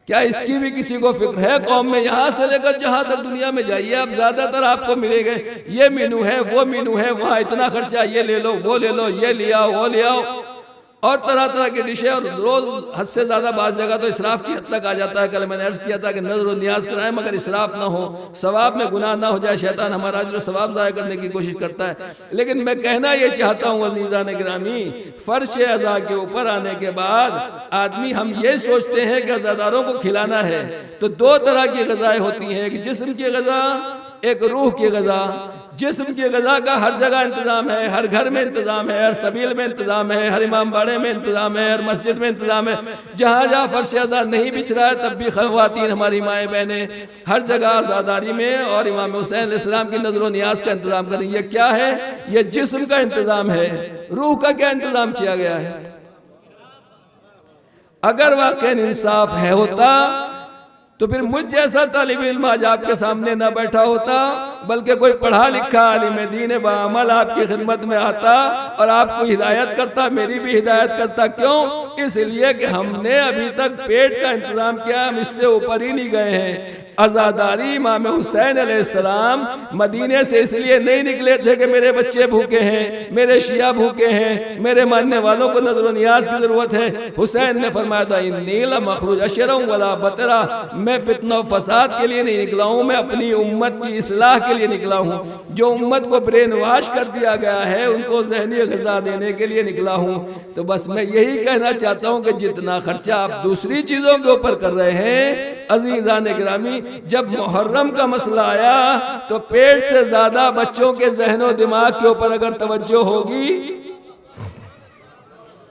क्या इसकी भी किसी को फिक्र है? कौम में यहां से लेकर जहां तक दुनिया में जाइए, अब ज्यादातर आपको मिलेंगे ये मीनू है, वो मीनू है, वहां इतना खर्चा, ये ले लो, वो ले लो, ये ले आओ, वो ले आओ, और तरह तरह की डिशें, और रोज हद से ज्यादा बात जगह तो इसराफ की हद तक आ जाता है। कल मैंने अर्ज किया था कि नजर और नियाज कराएं मगर इसराफ ना हो, सवाब में गुनाह ना हो जाए, शैतान हमारा जो सवाब ज़ाया करने की कोशिश करता है। लेकिन मैं कहना ये चाहता हूँ अज़ीज़ान गिरामी, फर्श अज़ा के ऊपर आने के बाद आदमी हम ये सोचते हैं कि अज़ादारों को खिलाना है, तो दो तरह की ग़ज़ाएँ होती हैं, एक जिस्म की ग़ज़ा, एक रूह की ग़ज़ा। जिस्म की ग़ज़ा का हर जगह इंतज़ाम है, हर घर में इंतज़ाम है, हर सबील में इंतज़ाम है, हर इमाम बाड़े में इंतज़ाम है, हर मस्जिद में इंतज़ाम है। जहाँ जहाँ फर्श अज़ा नहीं बिछ रहा है तब भी ख़वातीन हमारी माएँ बहनें हर जगह आज़ादारी में और इमाम हुसैन अलैहिस्सलाम की नज़र व नियाज़ का इंतज़ाम करें। ये क्या है? ये जिस्म का इंतज़ाम है। रूह का क्या इंतज़ाम किया गया है? अगर वाक़ई इंसाफ है होता तो फिर मुझ जैसा तालिब इल्म आज आपके सामने ना बैठा होता, बल्कि कोई पढ़ा लिखा आलिम दीन बाअमल आपकी खिदमत में आता और आपको हिदायत करता, मेरी भी हिदायत करता। क्यों? इसलिए कि हमने अभी तक पेट का इंतजाम किया, हम इससे ऊपर ही नहीं गए हैं। अज़ादारी इमाम हुसैन अलैहिस्सलाम मदीने से इसलिए नहीं निकले थे कि मेरे बच्चे भूखे हैं, मेरे शिया भूखे हैं, मेरे मानने वालों को नज़र नियाज की जरूरत है। हुसैन ने फरमाया था इन्नी लमखरूज अशरम वला बतरा, मैं फितना फसाद के लिए नहीं निकला हूँ, मैं अपनी उम्मत की इस्लाह के लिए निकला हूँ। जो उम्मत को ब्रेन वाश कर दिया गया है उनको ज़हनी ग़िज़ा देने के लिए निकला हूँ। तो बस मैं यही कहना चाहता हूँ कि जितना खर्चा आप दूसरी चीज़ों के ऊपर कर रहे हैं अज़ीज़ान गिरामी, जब मुहर्रम का मसला आया तो पेट से ज्यादा बच्चों के ज़हनो दिमाग के ऊपर अगर तवज्जो होगी,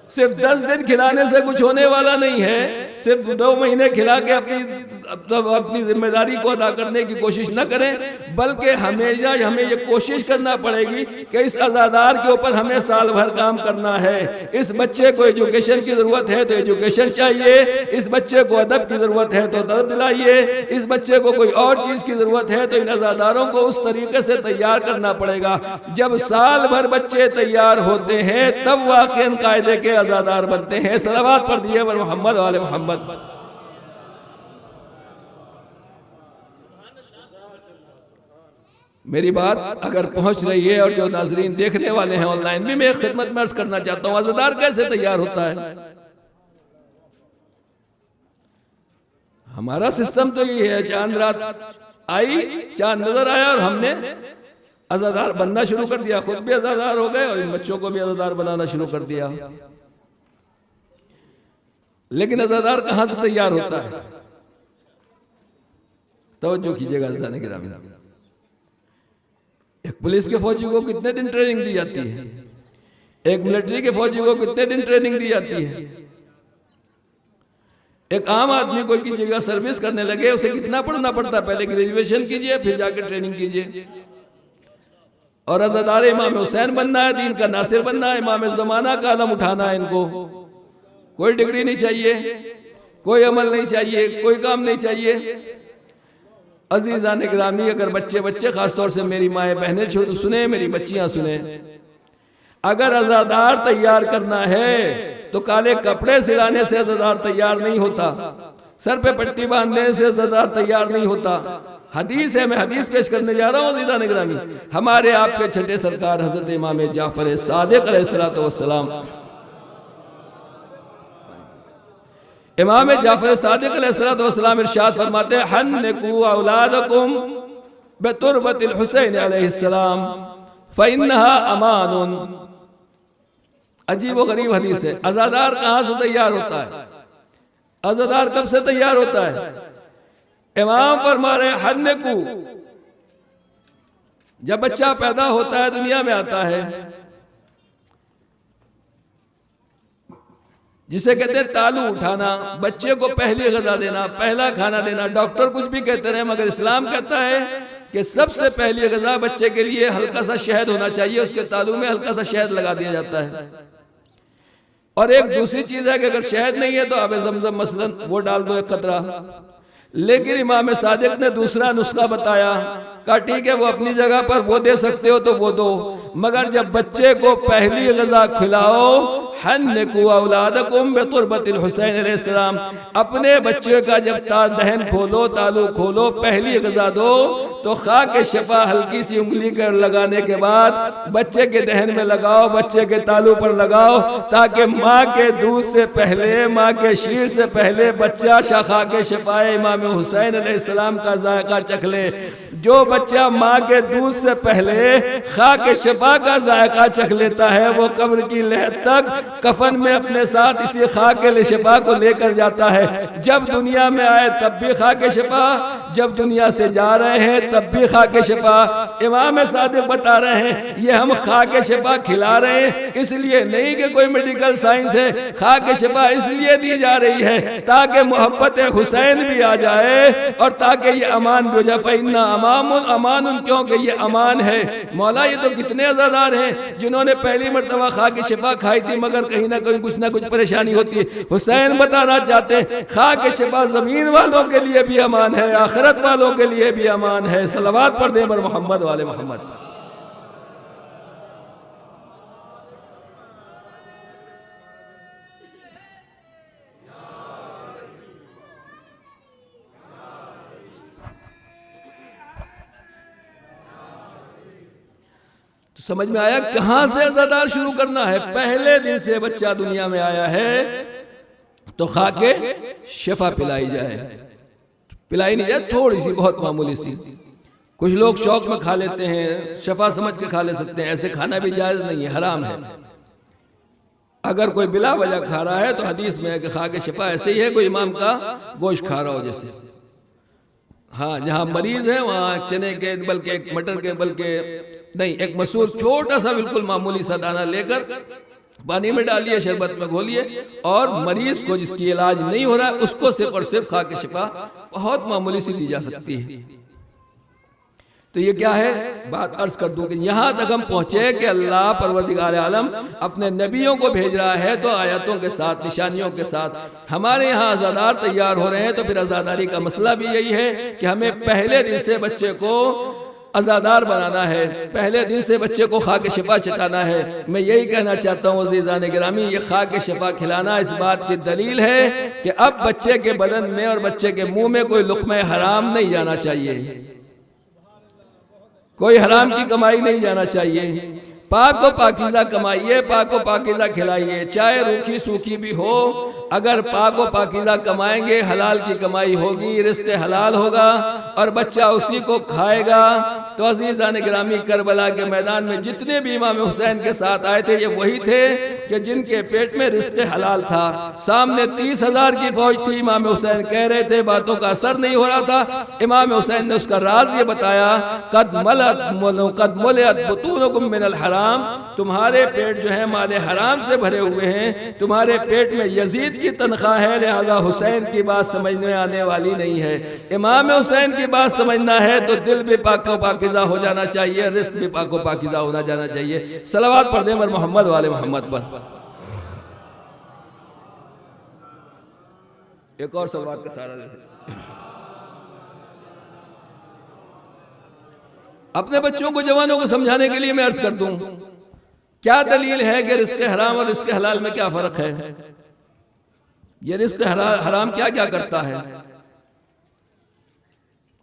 सिर्फ 10 दिन खिलाने से कुछ होने वाला नहीं है, सिर्फ 2 महीने खिला के अपनी जिम्मेदारी को अदा करने की कोशिश न करें, बल्कि हमेशा हमें ये कोशिश करना पड़ेगी कि इस अज़ादार के ऊपर हमें साल भर काम करना है। इस बच्चे को एजुकेशन की ज़रूरत है तो एजुकेशन चाहिए, इस बच्चे को अदब की ज़रूरत है तो अदब दिलाइए, इस बच्चे को कोई और चीज़ की ज़रूरत है तो इन अज़ादारों को उस तरीके से तैयार करना पड़ेगा। जब साल भर बच्चे तैयार होते हैं तब वाक़ई कायदे के अज़ादार बनते हैं। सलावत पर दिए वर मोहम्मद वाले मोहम्मद। मेरी बात अगर पहुंच रही है और जो नाजरीन देखने वाले हैं ऑनलाइन भी, मैं खिदमत में अर्ज करना चाहता हूं अज़ादार कैसे तैयार होता है। हमारा सिस्टम तो ये है, चांद रात आई, चांद नजर आया और हमने अज़ादार बनना शुरू कर दिया, खुद भी अज़ादार हो गए और इन बच्चों को भी अज़ादार बनाना शुरू कर दिया। लेकिन अज़ादार कहां से तैयार होता है? तवज्जो कीजिएगा अज़ीज़ान गिरामी, एक पुलिस के फौजी को कितने दिन ट्रेनिंग दी जाती है, एक मिलिट्री के फौजी को कितने दिन ट्रेनिंग दी जाती है, एक आम आदमी कोई की जगह सर्विस करने लगे उसे कितना पढ़ना पड़ता है? पहले ग्रेजुएशन कीजिए फिर जाकर ट्रेनिंग कीजिए। और अज़ादार इमाम हुसैन बनना है, दीन का नासिर बनना है, इमाम ज़माना का आलम उठाना है। इनको कोई डिग्री नहीं चाहिए, कोई अमल नहीं चाहिए, कोई काम नहीं चाहिए। अज़ीज़ान गिरामी, अगर बच्चे खासतौर से मेरी माएँ बहनें सुने, मेरी बच्चियां सुने, अगर अज़ादार तैयार करना है तो काले कपड़े सिलाने से अज़ादार तैयार नहीं होता, सर पे पट्टी बांधने से अज़ादार तैयार नहीं होता। हदीस है, मैं हदीस पेश करने जा रहा हूँ अज़ीज़ान गिरामी। हमारे आपके छठे सरकार हज़रत इमाम जाफ़र सादिक़ अलैहिस्सलातु वस्सलाम इमाम जाफर सादिक अलैहिस्सलाम इरशाद फरमाते हैं, हन्निकू औलादकुम बितुरबतिल हुसैन अलैहिस्सलाम फइन्नहा अमानुन। अजीब व गरीब हदीस है। अज़ादार कहाँ से तैयार होता है? अज़ादार कब से तैयार होता है? इमाम फरमा रहे हन्निकू, जब बच्चा पैदा होता है, दुनिया में आता है, जिसे कहते हैं तालू उठाना, बच्चे को पहली ग़िज़ा देना, पहला खाना देना। डॉक्टर कुछ भी कहते रहे मगर इस्लाम कहता है कि सबसे पहली ग़िज़ा बच्चे के लिए हल्का सा शहद होना चाहिए, उसके तालू में हल्का सा शहद लगा दिया जाता है। और एक दूसरी चीज है कि अगर शहद नहीं है तो आबे ज़मज़म मसलन वो डाल दो एक कतरा। लेकिन इमाम सादिक ने दूसरा नुस्खा बताया, कहा ठीक है वो अपनी जगह पर वो दे सकते हो तो वो दो, मगर जब बच्चे को पहली ग़िज़ा खिलाओ, हन्निकू औलादकुम बितुरबतिल हुसैन अलैहिस्सलाम, अपने बच्चे का जब दहन खोलो, तालू खोलो, पहली ग़िज़ा दो तो खाक शफा हल्की सी उंगली कर लगाने के बाद बच्चे के दहन में लगाओ, बच्चे के तालू पर लगाओ, ताकि माँ के दूध से पहले, माँ के शीर से पहले बच्चा शाखा के शफाए इमाम हुसैन अलैहिस्सलाम का जायका चख ले। जो बच्चा माँ के दूध से पहले खाक शफा का जायका चख लेता है, वो कब्र की लहर तक कफन में अपने साथ इसी खाक शफा को लेकर जाता है। जब दुनिया में आए तब भी खाक शफा, जब दुनिया से जा रहे हैं तब भी खाके शफा। इमाम सादिक बता रहे हैं ये हम खाके शफा खिला रहे हैं इसलिए नहीं कि कोई मेडिकल साइंस है, खाके शफा इसलिए दी जा रही है ताकि मोहब्बत हुसैन भी आ जाए और ताकि ये अमान भी हो जाए। इन्ना अमान, क्योंकि ये अमान है। मौला ये तो कितने अज़ादार हैं जिन्होंने पहली मरतबा खाके शफा खाई थी मगर कहीं ना कहीं कुछ ना कुछ परेशानी होती है। हुसैन बताना चाहते हैं खाके शफा जमीन वालों के लिए भी अमान है, आखिरत वालों के लिए भी अमान है। सलवात पढ़ दें बर मोहम्मद वाले मोहम्मद। तो समझ में आया कहां से अज़ादार शुरू करना है। पहले दिन से बच्चा दुनिया में आया है तो खाके शफा पिलाई जाए, पिलाई नहीं जाए, थोड़ी सी बहुत मामूली सी। कुछ लोग शौक में खा लेते हैं, शफा समझ के खा ले सकते हैं, ऐसे खाना भी जायज नहीं है, हराम है। अगर कोई बिला वजह खा रहा है तो हदीस में है कि खा के शफा ऐसे ही है कोई इमाम का गोश्त खा रहा हो जैसे। हाँ, जहाँ मरीज है वहाँ चने के बल्कि एक मटर के बल्कि नहीं, एक मसूर छोटा सा बिल्कुल मामूली सा दाना लेकर पानी में डालिए, शरबत में घोलिए और मरीज को जिसकी इलाज नहीं हो रहा है उसको सिर्फ और सिर्फ खा के शिफा बहुत मामूली सी दी जा सकती है। तो ये क्या है, बात अर्ज कर दूं कि यहाँ तक हम पहुंचे कि अल्लाह परवरदिगार आलम अपने नबियों को भेज रहा है तो आयतों के साथ, निशानियों के साथ। हमारे यहाँ अज़ादार तैयार हो रहे हैं तो फिर अज़ादारी का मसला भी यही है कि हमें पहले दिन से बच्चे को अज़ादार बनाना है, पहले दिन से बच्चे को खाके शफा चटाना है। मैं यही कहना चाहता हूँ अज़ीज़ान गिरामी, ये खाके शफा खिलाना इस बात की दलील है कि अब बच्चे के बदन में और बच्चे के मुंह में कोई लुक़्मा हराम नहीं जाना चाहिए, कोई हराम की कमाई नहीं जाना चाहिए। पाक को पाकीज़ा कमाइए, पाक को पाकीज़ा खिलाइए, चाहे रूखी सूखी भी हो। अगर पाक व पाकीज़ा कमाएंगे हलाल की कमाई होगी, रिज़्क़ हलाल होगा और बच्चा उसी को खाएगा। तो अज़ीज़ान गिरामी, करबला के मैदान में जितने भी इमाम हुसैन के साथ आए थे ये वही थे कि जिनके पेट में रिज़्क़ हलाल था। सामने 30,000 की फौज थी, इमाम हुसैन कह रहे थे बातों का असर नहीं हो रहा था। इमाम हुसैन ने उसका राज ये बताया, कद मुलिअत बुतूनुकुम मिनल हराम, तुम्हारे पेट जो है माले हराम से भरे हुए हैं, तुम्हारे पेट में यजीद की तनख्वाह है, लिहाजा हुसैन की बात समझ में आने वाली नहीं है। इमाम हुसैन की बात समझना है तो दिल भी पाको पाकीज़ा हो जाना चाहिए, रिज़्क़ भी पाको पाकीज़ा होना जाना चाहिए। सलावत पढ़ दें मोहम्मद वाले मोहम्मद पर। एक और सलावत का सारा अपने बच्चों को, जवानों को समझाने के लिए मैं अर्ज कर दूं, क्या दलील है कि रिज़्क़ हराम और रिज़्क़ हलाल में क्या फर्क है। ये रिज़्क़ हराम क्या क्या करता है।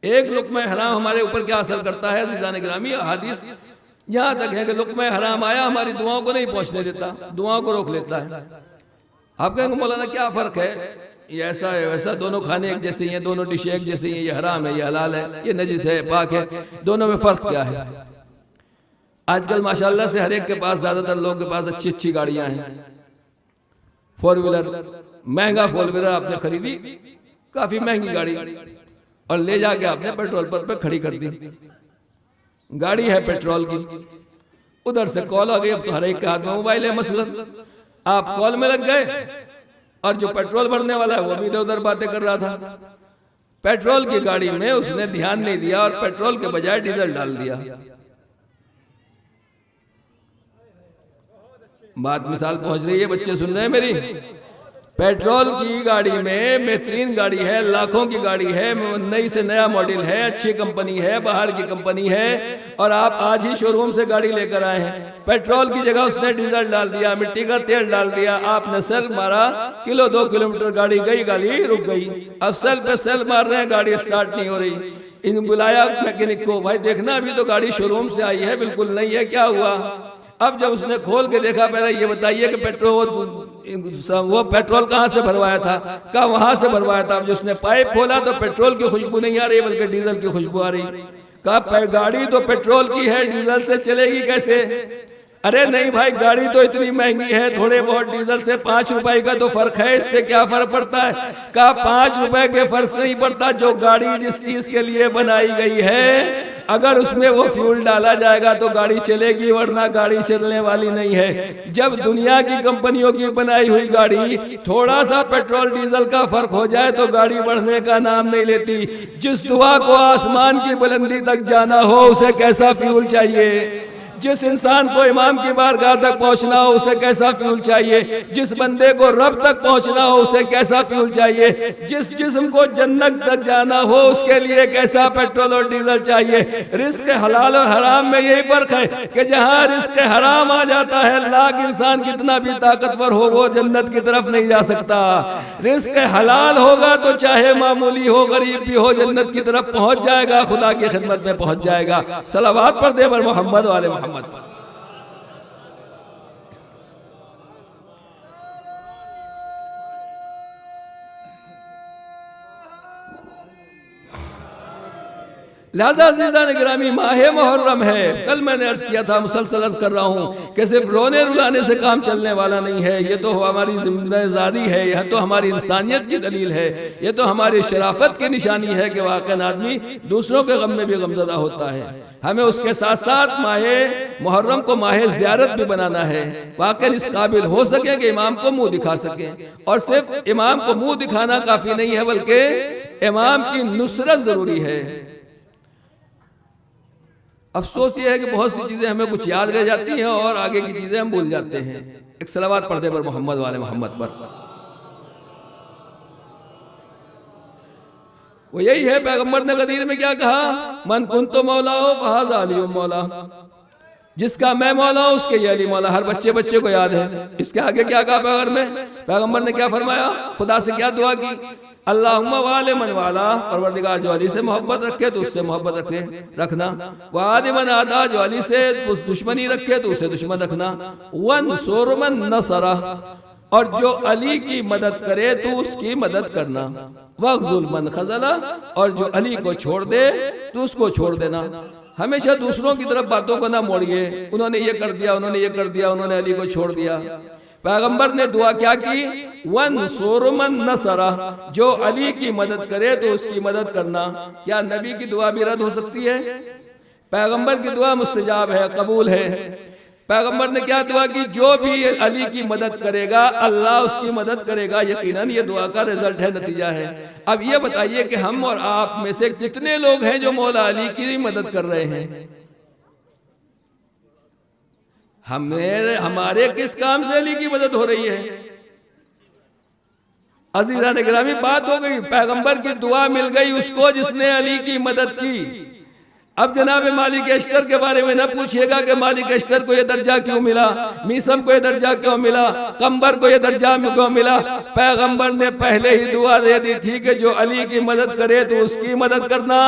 एक लुक़्मा हराम हमारे ऊपर क्या असर करता है अज़ीज़ान गिरामी। हदीस यहाँ तक है कि लुक़्मा हराम आया हमारी दुआओं को नहीं पहुँचने देता, दुआओं को रोक लेता है। आप कहेंगे मौलाना क्या फ़र्क है। ये ऐसा है वैसा, दोनों खाने एक जैसे ही हैं, दोनों डिश एक जैसे ही हैं, ये हराम है, ये हलाल है, ये नजिस है, पाक है, दोनों में फर्क क्या है? आजकल माशाल्लाह से हर एक के पास, ज्यादातर लोगों के पास अच्छी अच्छी गाड़ियां हैं, 4 व्हीलर, महंगा 4 व्हीलर आपने खरीदी, काफी महंगी गाड़ी, और ले जाके आपने पेट्रोल पंप पे खड़ी कर दी। गाड़ी है पेट्रोल की, उधर से कॉल आ गई, अब तो हर एक के हाथ में मोबाइल है, मसलन आप कॉल में लग गए और जो पेट्रोल भरने वाला है वो भी इधर उधर बातें कर रहा था। पेट्रोल की गाड़ी में उसने ध्यान नहीं दिया और पेट्रोल के बजाय डीजल डाल दिया। बात मिसाल पहुंच रही है, बच्चे सुन रहे हैं मेरी? पेट्रोल की गाड़ी में बेहतरीन गाड़ी है, लाखों की गाड़ी है, नई से नया मॉडल है, अच्छी कंपनी है, बाहर की कंपनी है, और आप आज ही शोरूम से गाड़ी लेकर आए हैं, पेट्रोल की जगह उसने डीजल डाल दिया, मिट्टी का तेल डाल दिया, आपने सेल मारा, 2 किलोमीटर गाड़ी गई, गाड़ी रुक गई, अब सेल पे सेल मार रहे हैं, गाड़ी स्टार्ट नहीं हो रही। इन बुलाया मैकेनिक को, भाई देखना अभी तो गाड़ी शोरूम से आई है, बिल्कुल नहीं है, क्या हुआ? अब जब उसने खोल के देखा, पहले ये बताइए कि वो पेट्रोल कहाँ से भरवाया था? कहा वहां से भरवाया था। अब जो उसने पाइप खोला तो पेट्रोल की खुशबू नहीं आ रही बल्कि डीजल की खुशबू आ रही। कहा गाड़ी तो पेट्रोल की है, डीजल से चलेगी कैसे? अरे नहीं भाई, गाड़ी तो इतनी महंगी है, थोड़े बहुत डीजल से 5 रुपए का तो फर्क है, इससे क्या फर्क पड़ता है? कहा 5 रुपए के फर्क से नहीं पड़ता, जो गाड़ी जिस चीज के लिए बनाई गई है अगर उसमें वो फ्यूल डाला जाएगा तो गाड़ी चलेगी, वरना गाड़ी चलने वाली नहीं है। जब दुनिया की कंपनियों की बनाई हुई गाड़ी थोड़ा सा पेट्रोल डीजल का फर्क हो जाए तो गाड़ी बढ़ने का नाम नहीं लेती। जिस दुआ को आसमान की बुलंदी तक जाना हो उसे कैसा फ्यूल चाहिए? जिस इंसान को इमाम की बारगाह तक पहुंचना हो उसे कैसा फ्यूल चाहिए? जिस बंदे को रब तक पहुंचना हो उसे कैसा फ्यूल चाहिए? जिस जिस्म को जन्नत तक जाना हो उसके लिए कैसा पेट्रोल और डीजल चाहिए? रिस्क हलाल और हराम में यही फर्क है कि जहां रिस्क हराम आ जाता है, लाख इंसान कितना भी ताकतवर हो वो जन्नत की तरफ नहीं जा सकता। रिस्क हलाल होगा तो चाहे मामूली हो, गरीब भी हो, जन्नत की तरफ पहुंच जाएगा, खुदा की खिदमत में पहुंच जाएगा। सलावत पर दे बर मोहम्मद वाले मोहम्मद। लिहाजा ज़ीदान गिरामी, माहे मुहर्रम है। कल मैंने अर्ज किया था, मुसलसल अर्ज कर रहा हूँ कि सिर्फ रोने रुलाने से काम चलने वाला नहीं है, ये तो हमारी जिम्मेदारी है, यह तो हमारी इंसानियत की दलील है, ये तो हमारी शराफत की निशानी है कि वाकई आदमी दूसरों के गम में भी गमज़दा होता है। हमें उसके साथ साथ माहे मुहर्रम को माहे ज़ियारत भी बनाना है, वाकई इस काबिल हो सके कि इमाम को मुंह दिखा सके। और सिर्फ इमाम को मुंह दिखाना काफ़ी नहीं है, बल्कि इमाम की नुसरत ज़रूरी है। अफसोस ये है कि बहुत सी चीजें हमें कुछ याद रह जाती हैं और आगे की चीजें हम भूल जाते हैं। एक सलावत पढ़ दे पर मोहम्मद वाले मोहम्मद पर। वो यही है, पैगंबर ने गदीर में क्या कहा? मन कुंतो मौला हो फहाज़ा अली मौला, जिसका मैं मौला हूं उसके ये अली मौला। हर बच्चे को याद है। इसके आगे क्या कहा पैगंबर ने क्या फरमाया? खुदा से क्या दुआ की? अल्लाहुम्मा वाले मन वाला, परवरदिगार जो अली से मोहब्बत रखे तो उससे मोहब्बत रखना, वादि मन आदा, जो अली से दुश्मनी रखे तो उसे दुश्मन रखना, वन सोरमन नसरा, और जो अली की मदद करे तो उसकी मदद करना, वग़्ज़ुल मन खज़ला, और जो अली को छोड़ दे तो उसको छोड़ देना। हमेशा दूसरों की तरफ बातों को ना मोड़िए, उन्होंने ये कर दिया, उन्होंने ये कर दिया, उन्होंने अली को छोड़ दिया। पैगंबर ने दुआ क्या की? वन सोरमन नसरा, जो अली की मदद करे तो उसकी मदद करना। क्या नबी की दुआ भी रद्द हो सकती है? पैगंबर की दुआ मुस्तजाब है, कबूल है। पैगंबर ने क्या दुआ की? जो भी अली की मदद करेगा अल्लाह उसकी मदद करेगा। यकीनन ये दुआ का रिजल्ट है, नतीजा है। अब ये बताइए कि हम और आप में से कितने लोग हैं जो मौला अली की मदद कर रहे हैं? हमारे किस काम से अली की मदद हो रही है? अज़ीज़ान गिरामी, बात हो गई, पैगंबर की दुआ मिल गई उसको जिसने अली की मदद की। अब जनाब मालिक अश्तर के बारे में न पूछिएगा कि मालिक अश्तर को यह दर्जा क्यों मिला, मीसम को यह दर्जा क्यों मिला, पैगंबर को ये दर्जा क्यों मिला? पैगंबर ने पहले ही दुआ दे दी थी कि जो अली की मदद करे तो उसकी मदद करना,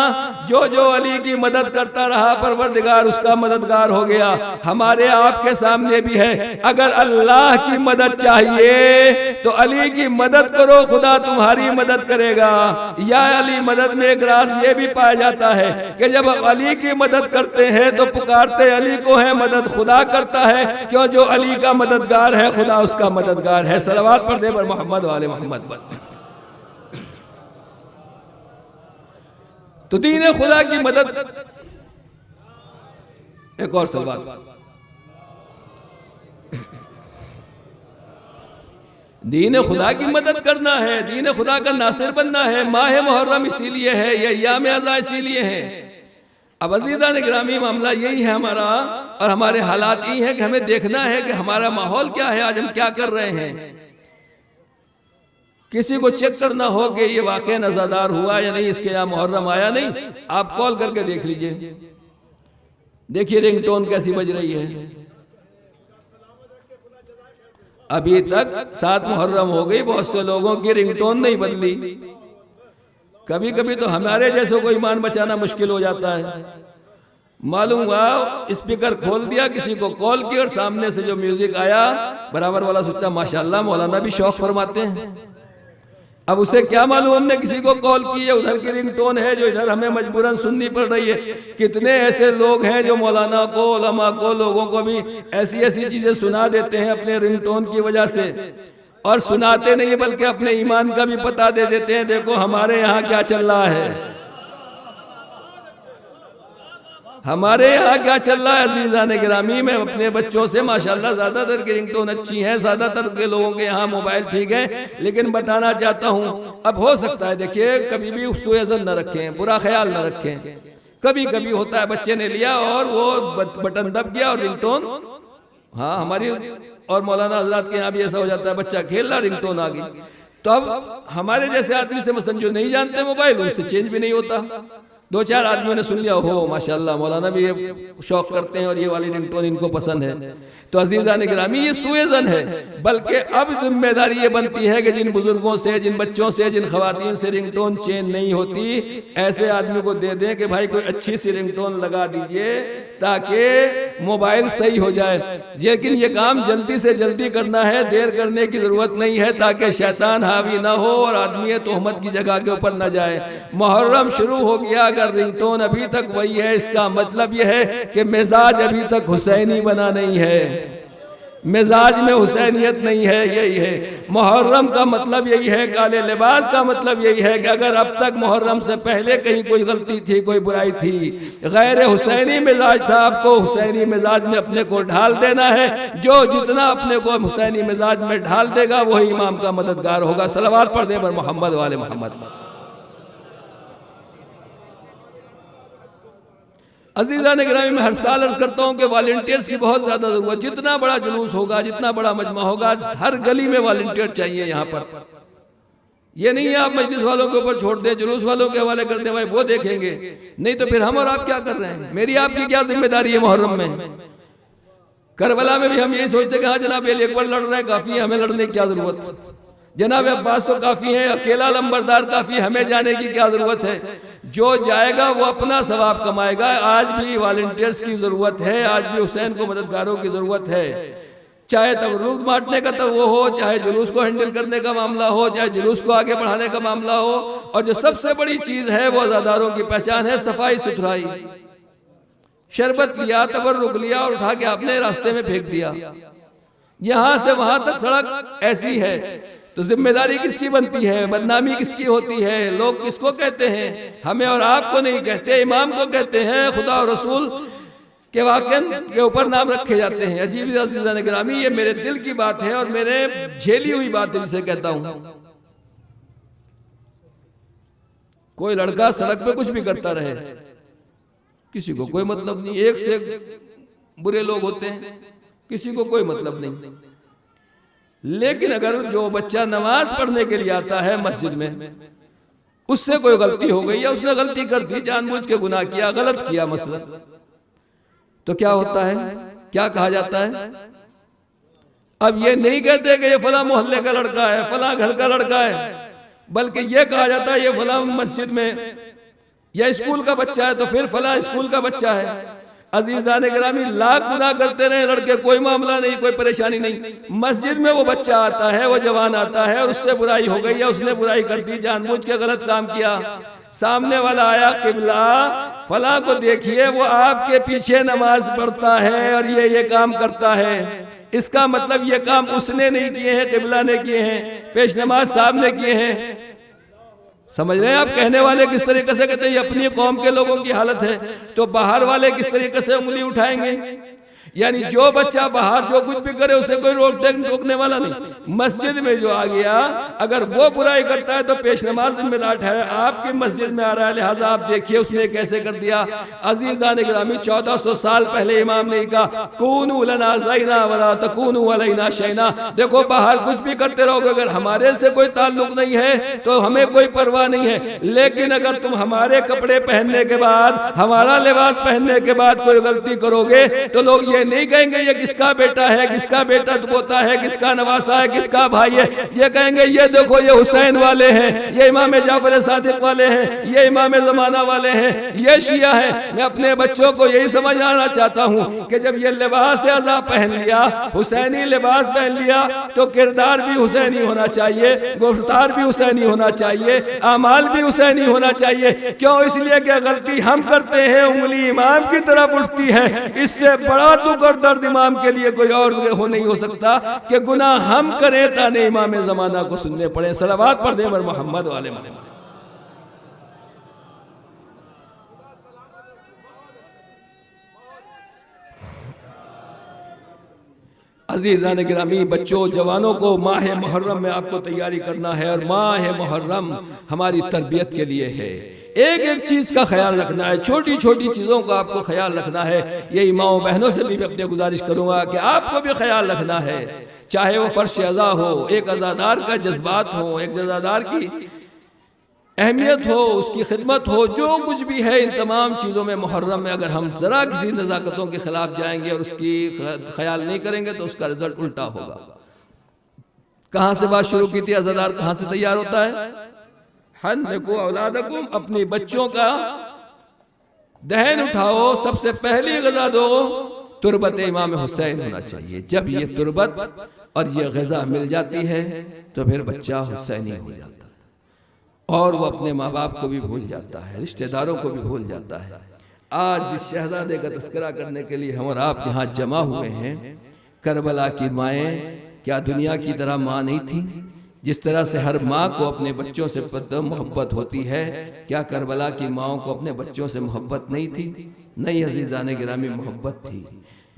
जो जो अली की मदद करता रहा परवरदिगार उसका मददगार हो गया। हमारे आपके सामने भी है, अगर अल्लाह की मदद चाहिए तो अली की मदद करो, खुदा तुम्हारी मदद करेगा। या अली मदद में एक राज ये भी पाया जाता है कि जब अली की मदद करते हैं तो पुकारते अली को है, मदद खुदा करता है। क्यों? जो अली का मददगार है खुदा उसका मददगार है। सलवात पढ़ दे पर मोहम्मद वाले मोहम्मद पर। तो दीन खुदा की मदद, एक और सलवात, दीन खुदा की मदद करना है, दीन खुदा का नासिर बनना है। माह मुहर्रम इसीलिए है, ये अय्याम अज़ा इसीलिए है। अब अज़ीज़ान गिरामी मामला यही है हमारा, और हमारे हालात यही है कि हमें देखना है कि हमारा माहौल क्या है, आज हम क्या कर रहे हैं। किसी को चेक करना हो कि ये वाकई नज़ादार हुआ या नहीं, इसके यहाँ मुहर्रम आया नहीं, आप कॉल करके देख लीजिए। देखिए रिंगटोन कैसी बज रही है। अभी तक 7 मुहर्रम हो गई, बहुत से लोगों की रिंगटोन नहीं बदली। कभी कभी तो हमारे जैसे को ईमान बचाना मुश्किल हो जाता है। मालूम हुआ स्पीकर खोल दिया, किसी को कॉल की और सामने से जो म्यूजिक आया बराबर वाला सोचता माशाल्लाह मौलाना भी शौक फरमाते हैं। अब उसे क्या मालूम हमने किसी को कॉल की है, उधर की रिंगटोन है जो इधर हमें मजबूरन सुननी पड़ रही है। कितने ऐसे लोग हैं जो मौलाना को, उलमा को, लोगों को भी ऐसी ऐसी चीजें सुना देते हैं अपने रिंगटोन की वजह से, और सुनाते नहीं बल्कि अपने ईमान का भी पता दे देते हैं, देखो हमारे यहाँ क्या चल रहा है, हमारे यहाँ क्या चल रहा है। अज़ीज़ान गिरामी में अपने बच्चों से माशाल्लाह ज़्यादातर की रिंगटोन अच्छी हैं, ज़्यादातर के लोगों के यहाँ मोबाइल ठीक है, लेकिन बताना चाहता हूँ अब हो सकता है, देखिए कभी भी सुएज़न न रखें, बुरा ख्याल न रखें। कभी कभी होता है बच्चे ने लिया और वो बटन दब गया और रिंगटोन, हाँ हमारी और मौलाना हजरात के यहाँ भी ऐसा हो जाता है, बच्चा खेल रहा रिंगटोन आ गई। तो अब हमारे जैसे आदमी से मसलन जो नहीं जानते मोबाइल, उससे चेंज भी नहीं होता। 2-4 आदमियों ने सुन लिया, हो माशाल्लाह मौलाना भी ये शौक करते हैं और ये वाली रिंगटोन इनको पसंद है। तो अज़ीज़ान गिरामी ये सुएज़न है, बल्कि अब जिम्मेदारी ये बनती है कि जिन बुजुर्गों से, जिन बच्चों से, जिन खवातीन से रिंगटोन चेंज नहीं होती, ऐसे आदमी को दे दें कि भाई कोई अच्छी सी रिंगटोन लगा दीजिए ताकि मोबाइल सही हो जाए। लेकिन ये काम जल्दी से जल्दी करना है, देर करने की जरूरत नहीं है, ताकि शैतान हावी ना हो और आदमी तोहमत की जगह के ऊपर न जाए। मुहर्रम शुरू हो गया, अगर रिंगटोन अभी तक वही है, इसका मतलब यह है कि मिजाज अभी तक हुसैनी बना नहीं है, मिजाज में हुसैनियत नहीं है। यही है मुहर्रम का मतलब, यही है काले लिबास का मतलब यही है कि अगर अब तक मुहर्रम से पहले कहीं कोई गलती थी, कोई बुराई थी, गैर हुसैनी मिजाज था, आपको हुसैनी मिजाज में अपने को ढाल देना है। जो जितना अपने को हुसैनी मिजाज में ढाल देगा वही इमाम का मददगार होगा। सलवात पढ़ दे पर मोहम्मद वाले मोहम्मद। अज़ीज़ान गिरामी में हर साल अर्ज करता हूँ कि वॉलंटियर्स की बहुत ज़्यादा ज़रूरत। जितना बड़ा जुलूस होगा, जितना बड़ा मजमा होगा, हर गली में वॉलंटियर चाहिए। यहाँ पर ये नहीं है आप मजलिस वालों के ऊपर छोड़ दें, जुलूस वालों के हवाले कर दें, भाई वो देखेंगे, नहीं तो फिर हम और आप क्या कर रहे हैं। मेरी आपकी क्या जिम्मेदारी है मुहर्रम में। करबला में भी हम यही सोचते कि हाँ जनाब अली अकबर लड़ रहे हैं, काफ़ी है, हमें लड़ने की क्या ज़रूरत। जनाब अब्बास तो काफ़ी है, अकेला लंबरदार काफ़ी, हमें जाने की क्या ज़रूरत है। जो जाएगा वो अपना सवाब कमाएगा। आज भी वॉलंटियर्स की ज़रूरत है, आज भी हुसैन को मददगारों की ज़रूरत है। चाहे तबरूक बांटने का तो वो हो, चाहे जुलूस को हैंडल करने का मामला हो, चाहे जुलूस को आगे बढ़ाने का मामला हो, और जो सबसे बड़ी चीज़ है वो अज़ादारों की पहचान है सफाई सुथराई। शरबत लिया, तबरुक लिया और उठा के आपने रास्ते में फेंक दिया, यहाँ से वहाँ तक सड़क ऐसी है, तो जिम्मेदारी किसकी बनती है, बदनामी किसकी होती है, लोग किसको कहते हैं, हमें और आपको नहीं कहते, इमाम को कहते हैं, खुदा और रसूल के वाक़िअन के ऊपर नाम रखे जाते हैं। अजीब अज़ीज़ान गिरामी, ये मेरे दिल की बात है और मेरे झेली हुई बात है जिसे कहता हूँ। कोई लड़का सड़क पे कुछ भी करता रहे, किसी को कोई मतलब नहीं, एक से बुरे लोग होते हैं, किसी को कोई मतलब नहीं। लेकिन अगर जो बच्चा नमाज पढ़ने के लिए आता है मस्जिद में, उससे कोई गलती हो गई या उसने गलती कर दी, जानबूझ के गुनाह किया, गलत किया मसलन, तो क्या होता है, क्या कहा जाता है। अब ये नहीं कहते कि ये फला मोहल्ले का लड़का है, फला घर का लड़का है, बल्कि ये कहा जाता है ये फला मस्जिद में या स्कूल का बच्चा है तो फिर फला स्कूल का बच्चा है। अजीजान गिरामी, लाख गुनाह करते रहे लड़के, कोई मामला नहीं, कोई परेशानी नहीं, मस्जिद में वो बच्चा आता है, वो जवान आता है और उससे बुराई हो गई या उसने बुराई कर दी, जानबूझ के गलत काम किया, सामने वाला आया, किबला फला को देखिए वो आपके पीछे नमाज पढ़ता है और ये काम करता है, इसका मतलब ये काम उसने नहीं किए हैं, किबला ने किए हैं, पेश नमाज साहब ने किए हैं। समझ रहे हैं आप? कहने वाले किस तरीके से कहते हैं ये अपनी कौम के लोगों की हालत है, तो बाहर वाले किस तरीके से उंगली उठाएंगे? यानी जो बच्चा बाहर जो कुछ भी करे उसे कोई रोकने वाला नहीं। मस्जिद में जो आ गया अगर वो बुराई करता है तो पेश नमाज जिम्मेदार ठहरे, आपकी मस्जिद में आ रहा है, लिहाजा आप देखिए उसने कैसे कर दिया। अजीज़ान गिरामी, 1400 साल पहले इमाम ने कहा कूनू लना ज़ैना वला तकूनू अलैना शैना। देखो बाहर कुछ भी करते रहोगे, अगर हमारे से कोई ताल्लुक नहीं है तो हमें कोई परवाह नहीं है, लेकिन अगर तुम हमारे कपड़े पहनने के बाद, हमारा लिबास पहनने के बाद कोई गलती करोगे तो लोग ये नहीं कहेंगे ये किसका बेटा है, किसका बेटा पोता है, किसका नवासा है, किसका भाई है, ये कहेंगे ये देखो ये हुसैन वाले हैं, ये इमाम जाफर सादिक वाले हैं, ये इमाम ज़माना वाले हैं, ये शिया है। मैं अपने बच्चों को यही समझाना चाहता हूँ कि जब ये लिबास अज़ा पहन लिया, हुसैनी लिबास पहन लिया, तो किरदार भी हुसैनी होना चाहिए, गुफ्तार भी हुसैनी होना चाहिए, आमाल भी हुसैनी होना चाहिए। क्यों? इसलिए कि गलती हम करते हैं उंगली इमाम की तरफ उठती है, इससे बड़ा दुख और दर्द इमाम के लिए कोई और नहीं हो सकता कि गुनाह हम करें ताने इमाम ज़माना को सुनने पड़े। सलावत पढ़ दे मोहम्मद वाले। अज़ीज़ान गिरामी, बच्चों जवानों को माह मुहर्रम में आपको तैयारी करना है और माह मुहर्रम हमारी तरबियत के लिए है। एक एक चीज का ख्याल रखना है, छोटी छोटी चीजों का आपको ख्याल रखना है। यही माओ बहनों से भी अपने गुजारिश करूंगा कि आपको भी ख्याल रखना है, चाहे वो फर्श अज़ा हो, एक अज़ादार का जज्बात हो, एक अज़ादार की अहमियत हो, उसकी खिदमत हो, जो कुछ भी है, इन तमाम चीज़ों में मुहर्रम में अगर हम ज़रा किसी नज़ाकतों के खिलाफ जाएंगे और उसकी ख्याल नहीं करेंगे तो उसका रिजल्ट उल्टा होगा। कहाँ से बात शुरू की थी? अज़ादार कहाँ से तैयार होता है? हन्नकू औलादकुम, अपने बच्चों का दहन उठाओ, सबसे पहली ग़िज़ा दो, तुरबत इमाम हुसैन होना चाहिए। जब ये तुरबत और ये ग़िज़ा मिल जाती है तो फिर बच्चा हुसैनी हो जाता है और वो अपने माँ बाप को भी भूल जाता है, रिश्तेदारों को भी भूल जाता है। आज जिस शहजादे का तस्करा करने के लिए हम और आप यहाँ जमा हुए हैं, करबला की माएँ क्या दुनिया की तरह माँ नहीं थी? जिस तरह से हर माँ को अपने बच्चों से मोहब्बत होती है, क्या करबला की माओं को अपने बच्चों से मोहब्बत नहीं थी? नहीं अज़ीज़ान गिरामी, मोहब्बत थी।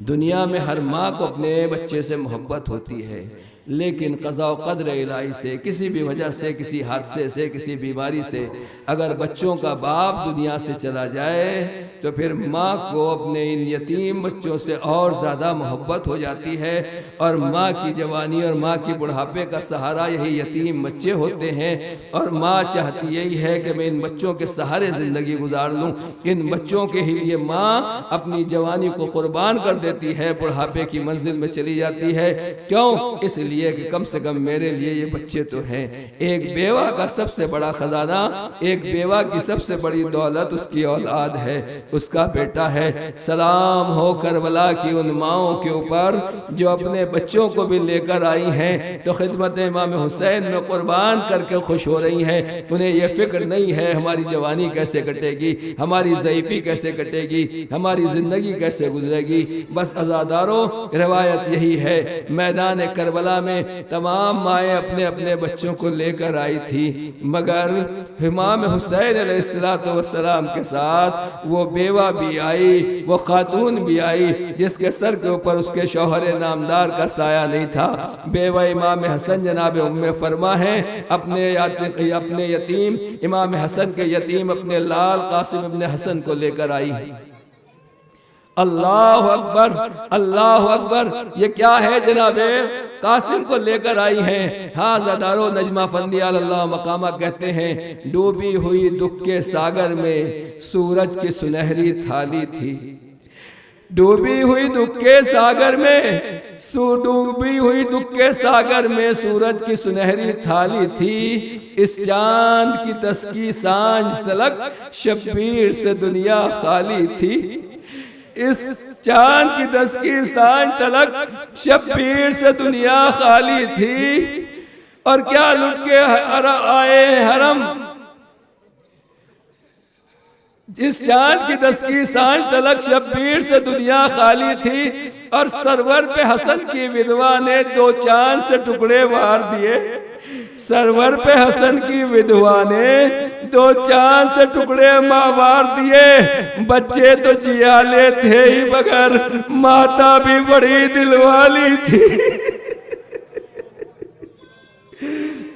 दुनिया में हर माँ को अपने बच्चे से मोहब्बत होती है, लेकिन क़ज़ा व क़दर इलाही से, किसी भी वजह से, किसी हादसे से, किसी बीमारी से अगर बच्चों का बाप दुनिया से चला जाए तो फिर माँ को अपने इन यतीम बच्चों से और ज़्यादा मोहब्बत हो जाती है। और माँ की जवानी और माँ की बुढ़ापे का सहारा यही यतीम बच्चे होते हैं, और माँ चाहती यही है कि मैं इन बच्चों के सहारे ज़िंदगी गुजार लूँ। इन बच्चों के ही लिए माँ अपनी जवानी को कुर्बान कर देती है, बुढ़ापे की मंजिल में चली जाती है। क्यों? इसलिए कि कम से कम मेरे लिए ये बच्चे तो हैं। एक बेवा का सबसे बड़ा खजाना, एक बेवा की सबसे बड़ी दौलत उसकी औलाद है, उसका बेटा है। सलाम हो करबला की उन माओं के ऊपर जो अपने बच्चों को भी लेकर आई हैं तो खिदमत इमाम हुसैन में कुर्बान करके खुश हो रही हैं। उन्हें ये फिक्र नहीं है हमारी जवानी कैसे कटेगी, हमारी ज़ईफ़ी कैसे कटेगी, हमारी ज़िंदगी कैसे गुजरेगी। बस अज़ादारों, रिवायत यही है, मैदान करबला में तमाम माएँ अपने अपने बच्चों को लेकर आई थी, मगर इमाम हुसैन अलैहिस्सलाम के साथ वो बेवा भी आई, वो खातून भी आई जिसके सर के ऊपर उसके शौहर नामदार का साया नहीं था। बेवा इमाम हसन जनाब उम्मे फरमा है, अपने यतीम इमाम हसन के यतीम अपने लाल कासिम इब्न हसन को लेकर आई। अल्लाह अकबर, अल्लाह अकबर। ये क्या है जनाबे? कासिम को लेकर आई हैं। हाँ ज़दारो नजमा फंदी अल्लाह मकामा कहते हैं, डूबी हुई दुख के सागर में सूरज की सुनहरी थाली थी, डूबी हुई दुख के सागर में, डूबी हुई दुख के सागर में सूरज की सुनहरी थाली थी। इस चांद की दसकी सांझ तलक शब्बीर से दुनिया खाली थी। इस चांद की दसकी सांझ तलक शब्बीर से दुनिया खाली थी। और क्या लुट के आए हरम, इस चांद की दसकी सांझ तलक शब्बीर से दुनिया खाली थी। और सरवर पे हसन की विधवा ने 2 चांद से टुकड़े वार दिए। सरवर पे हसन की विधवा ने 2 चांद से टुकड़े वार दिए। बच्चे तो जियाले थे ही मगर माता भी बड़ी दिलवाली थी।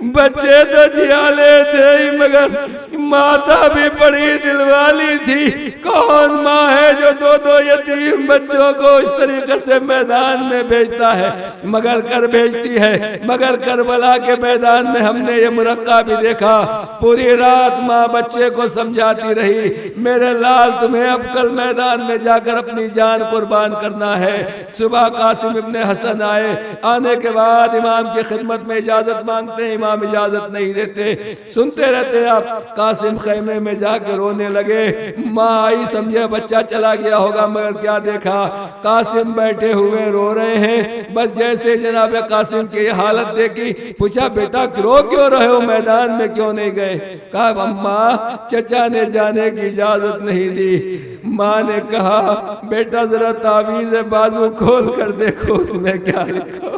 बच्चे तो जियाले थे ही मगर माता भी बड़ी दिलवाली थी। कौन माँ है जो 2-2 यतीम बच्चों को इस तरीके से मैदान में भेजता है, मगर कर भेजती है। मगर करबला के मैदान में हमने ये मुरक्का भी देखा, पूरी रात माँ बच्चे को समझाती रही, मेरे लाल तुम्हें अब कल मैदान में जाकर अपनी जान कुर्बान करना है। सुबह कासिम इब्ने हसन आए, आने के बाद इमाम की खिदमत में इजाजत मांगते हैं, इमाम इजाजत नहीं देते। सुनते रहते आप। कासिम खैमे में जाकर रोने लगे। माँ आई, समझे बच्चा चला गया होगा, मगर क्या देखा कासिम बैठे हुए रो रहे हैं। बस जैसे जनाब कासिम की हालत देखी, पूछा बेटा रो क्यों रहे हो, मैदान में क्यों नहीं गए? कहा अम्मा चचा ने जाने की इजाजत नहीं दी। माँ ने कहा बेटा जरा तावीज़ बाजू खोल कर देखो उसमें क्या लिखा।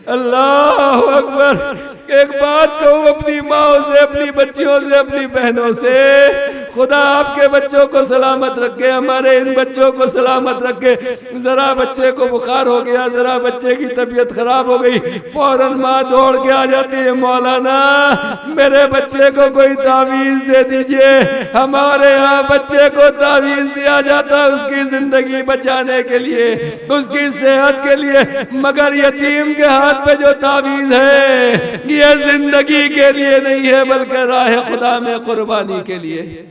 अल्लाह अकबर। एक बात कहूँ अपनी माओ से, अपनी बच्चियों से, अपनी बहनों से, खुदा आपके बच्चों को सलामत रखे, हमारे इन बच्चों को सलामत रखे। जरा बच्चे को बुखार हो गया, जरा बच्चे की तबीयत खराब हो गई, फौरन माँ दौड़ के आ जाती है, मौलाना मेरे बच्चे को कोई तावीज़ दे दीजिए। हमारे यहाँ बच्चे को तावीज़ दिया जाता है उसकी जिंदगी बचाने के लिए, उसकी सेहत के लिए, मगर यतीम के हाथ पे जो तावीज़ है ये जिंदगी के लिए नहीं है, बल्कि राह खुदा में कुर्बानी के लिए।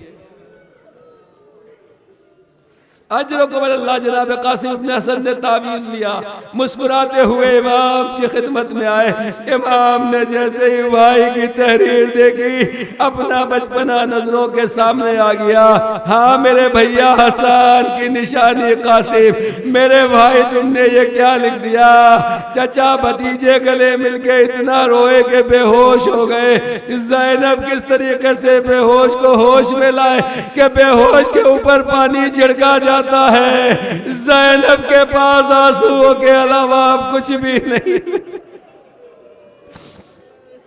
अल्लाह जनाब कासिम इब्ने हसन ने तावीज़ लिया, मुस्कुराते हुए इमाम की खिदमत में आए। इमाम ने जैसे ही भाई की तहरीर देखी, अपना बचपना नजरों के सामने आ गया। हाँ मेरे भैया हसन की निशानी कासिम, मेरे भाई तुमने ये क्या लिख दिया? चचा भतीजे गले मिलके इतना रोए के बेहोश हो गए। ज़ैनब किस तरीके से बेहोश को होश में लाए कि बेहोश के ऊपर पानी छिड़का जाता है। ज़ैनब के पास आंसुओं के अलावा अब कुछ भी नहीं।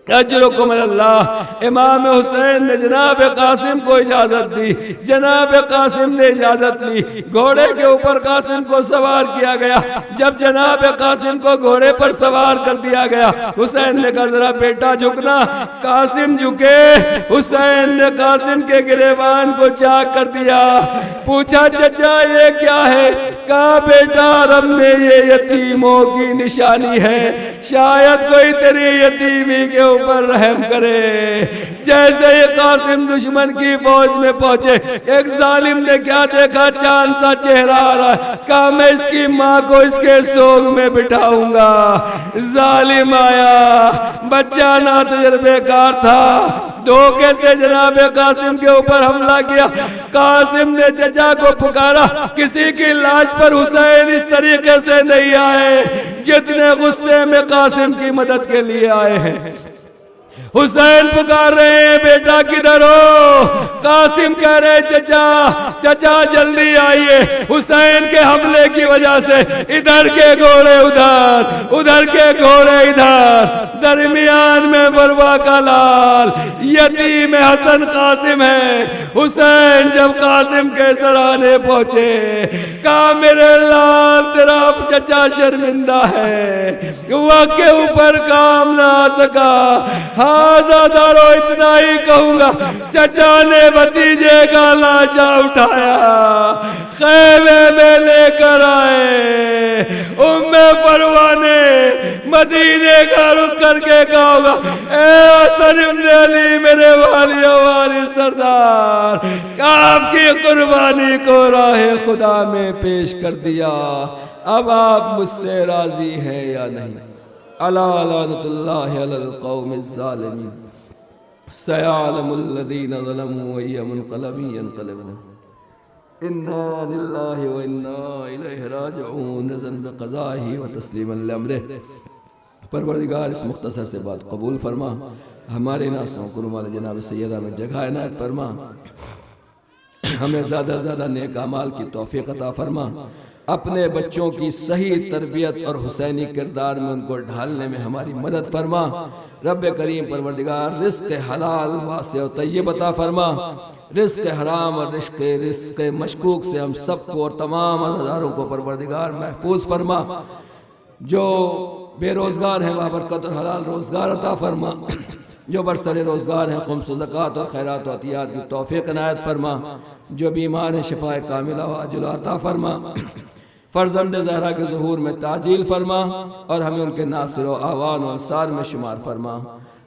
अजरुकुम अल्लाह। इमाम हुसैन ने जनाब कासिम को इजाजत दी, जनाब कासिम ने इजाजत ली। घोड़े के ऊपर कासिम को सवार किया गया। जब जनाब कासिम को घोड़े पर सवार कर दिया गया, हुसैन ने कहा जरा बेटा झुकना। कासिम झुके। हुसैन ने कासिम के गिरेबान को चाक कर दिया। पूछा चचा ये क्या है? कहा बेटा रब में ये यतीमों की निशानी है, शायद कोई तेरी यतीमी के ऊपर रहम करे। जैसे ही कासिम दुश्मन की फौज में पहुंचे, एक जालिम ने क्या देखा? चांद सा चेहरा आ रहा है। कहा मैं इसकी माँ को इसके सोग में बिठाऊंगा। जालिम आया, बच्चा ना तजर्बेकार था, धोखे से जनाब कासिम के ऊपर हमला किया। कासिम ने चचा को पुकारा। किसी की लाश पर हुसैन इस तरीके से नहीं आए जितने गुस्से में कासिम की मदद के लिए आए हैं। हुसैन पुकार रहे हैं बेटा किधर हो? कासिम कह रहे चचा चचा जल्दी आइए, हुसैन के हमले की वजह से इधर के घोड़े उधर, उधर के घोड़े इधर, दरमियान में बरवा का लाल यतीम हसन कासिम है। हुसैन जब कासिम के सराहने पहुंचे, कहा मेरे लाल तेरा चचा शर्मिंदा है, वक्त के ऊपर काम ना आ सका। आजादारो इतना ही कहूंगा, चचा ने भतीजे का लाशा उठाया, खैमे में लेकर आए। उम्मे फरवा ने मदीने का रुख करके कहा होगा, ए हसन इब्ने अली मेरे वालियों वाली सरदार, आप आपकी कुर्बानी को राह खुदा में पेश कर दिया, अब आप मुझसे राजी हैं या नहीं। अला लानतुल्लाहि अलल कौमिज़ ज़ालिमीन सयअलमुल लज़ीना ज़लमू अय्या मुनक़लबिन यनक़लिबून। इन्ना लिल्लाहि व इन्ना इलैहि राजिऊन। रज़न बिक़ज़ाइहि व तस्लीमन लिअम्रिहि। परवरदिगार इस मुख्तसर से बात कबूल फरमा, हमारे नासों को रुमाल जनाब सैयदा में जगह इनायत फरमा, हमें ज़्यादा से ज़्यादा नेक अमाल की तौफीक अता फरमा, अपने बच्चों की सही तरबियत और हुसैनी किरदार में उनको ढालने में हमारी मदद फरमा। रब करीम परवरदिगार रिज़्क़ हलाल वासे और तय्यब अता फरमा, रिज़्क़ हराम और रिज़्क़ मशकूक से हम सबको और तमाम अज़ादारों को परवरदिगार महफूज फरमा। जो बेरोज़गार हैं वह बरकत और हलाल रोज़गार अता फरमा, जो बरसरे रोज़गार हैं खुम्स ज़कात और खैरात और अतियात की तौफीक इनायत फरमा, जो बीमार हैं शिफाए कामिला व आजिला अता फरमा। फ़र्ज़ंद ज़हरा के ज़ुहूर में ताजील फरमा और हमें उनके नासिर व आवान व अंसार में शुमार फरमा।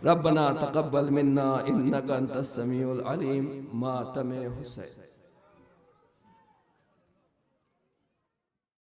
रब्बना तक़ब्बल मिन्ना इन्नका अंतस समीउल अलीम। मातम हुसैन।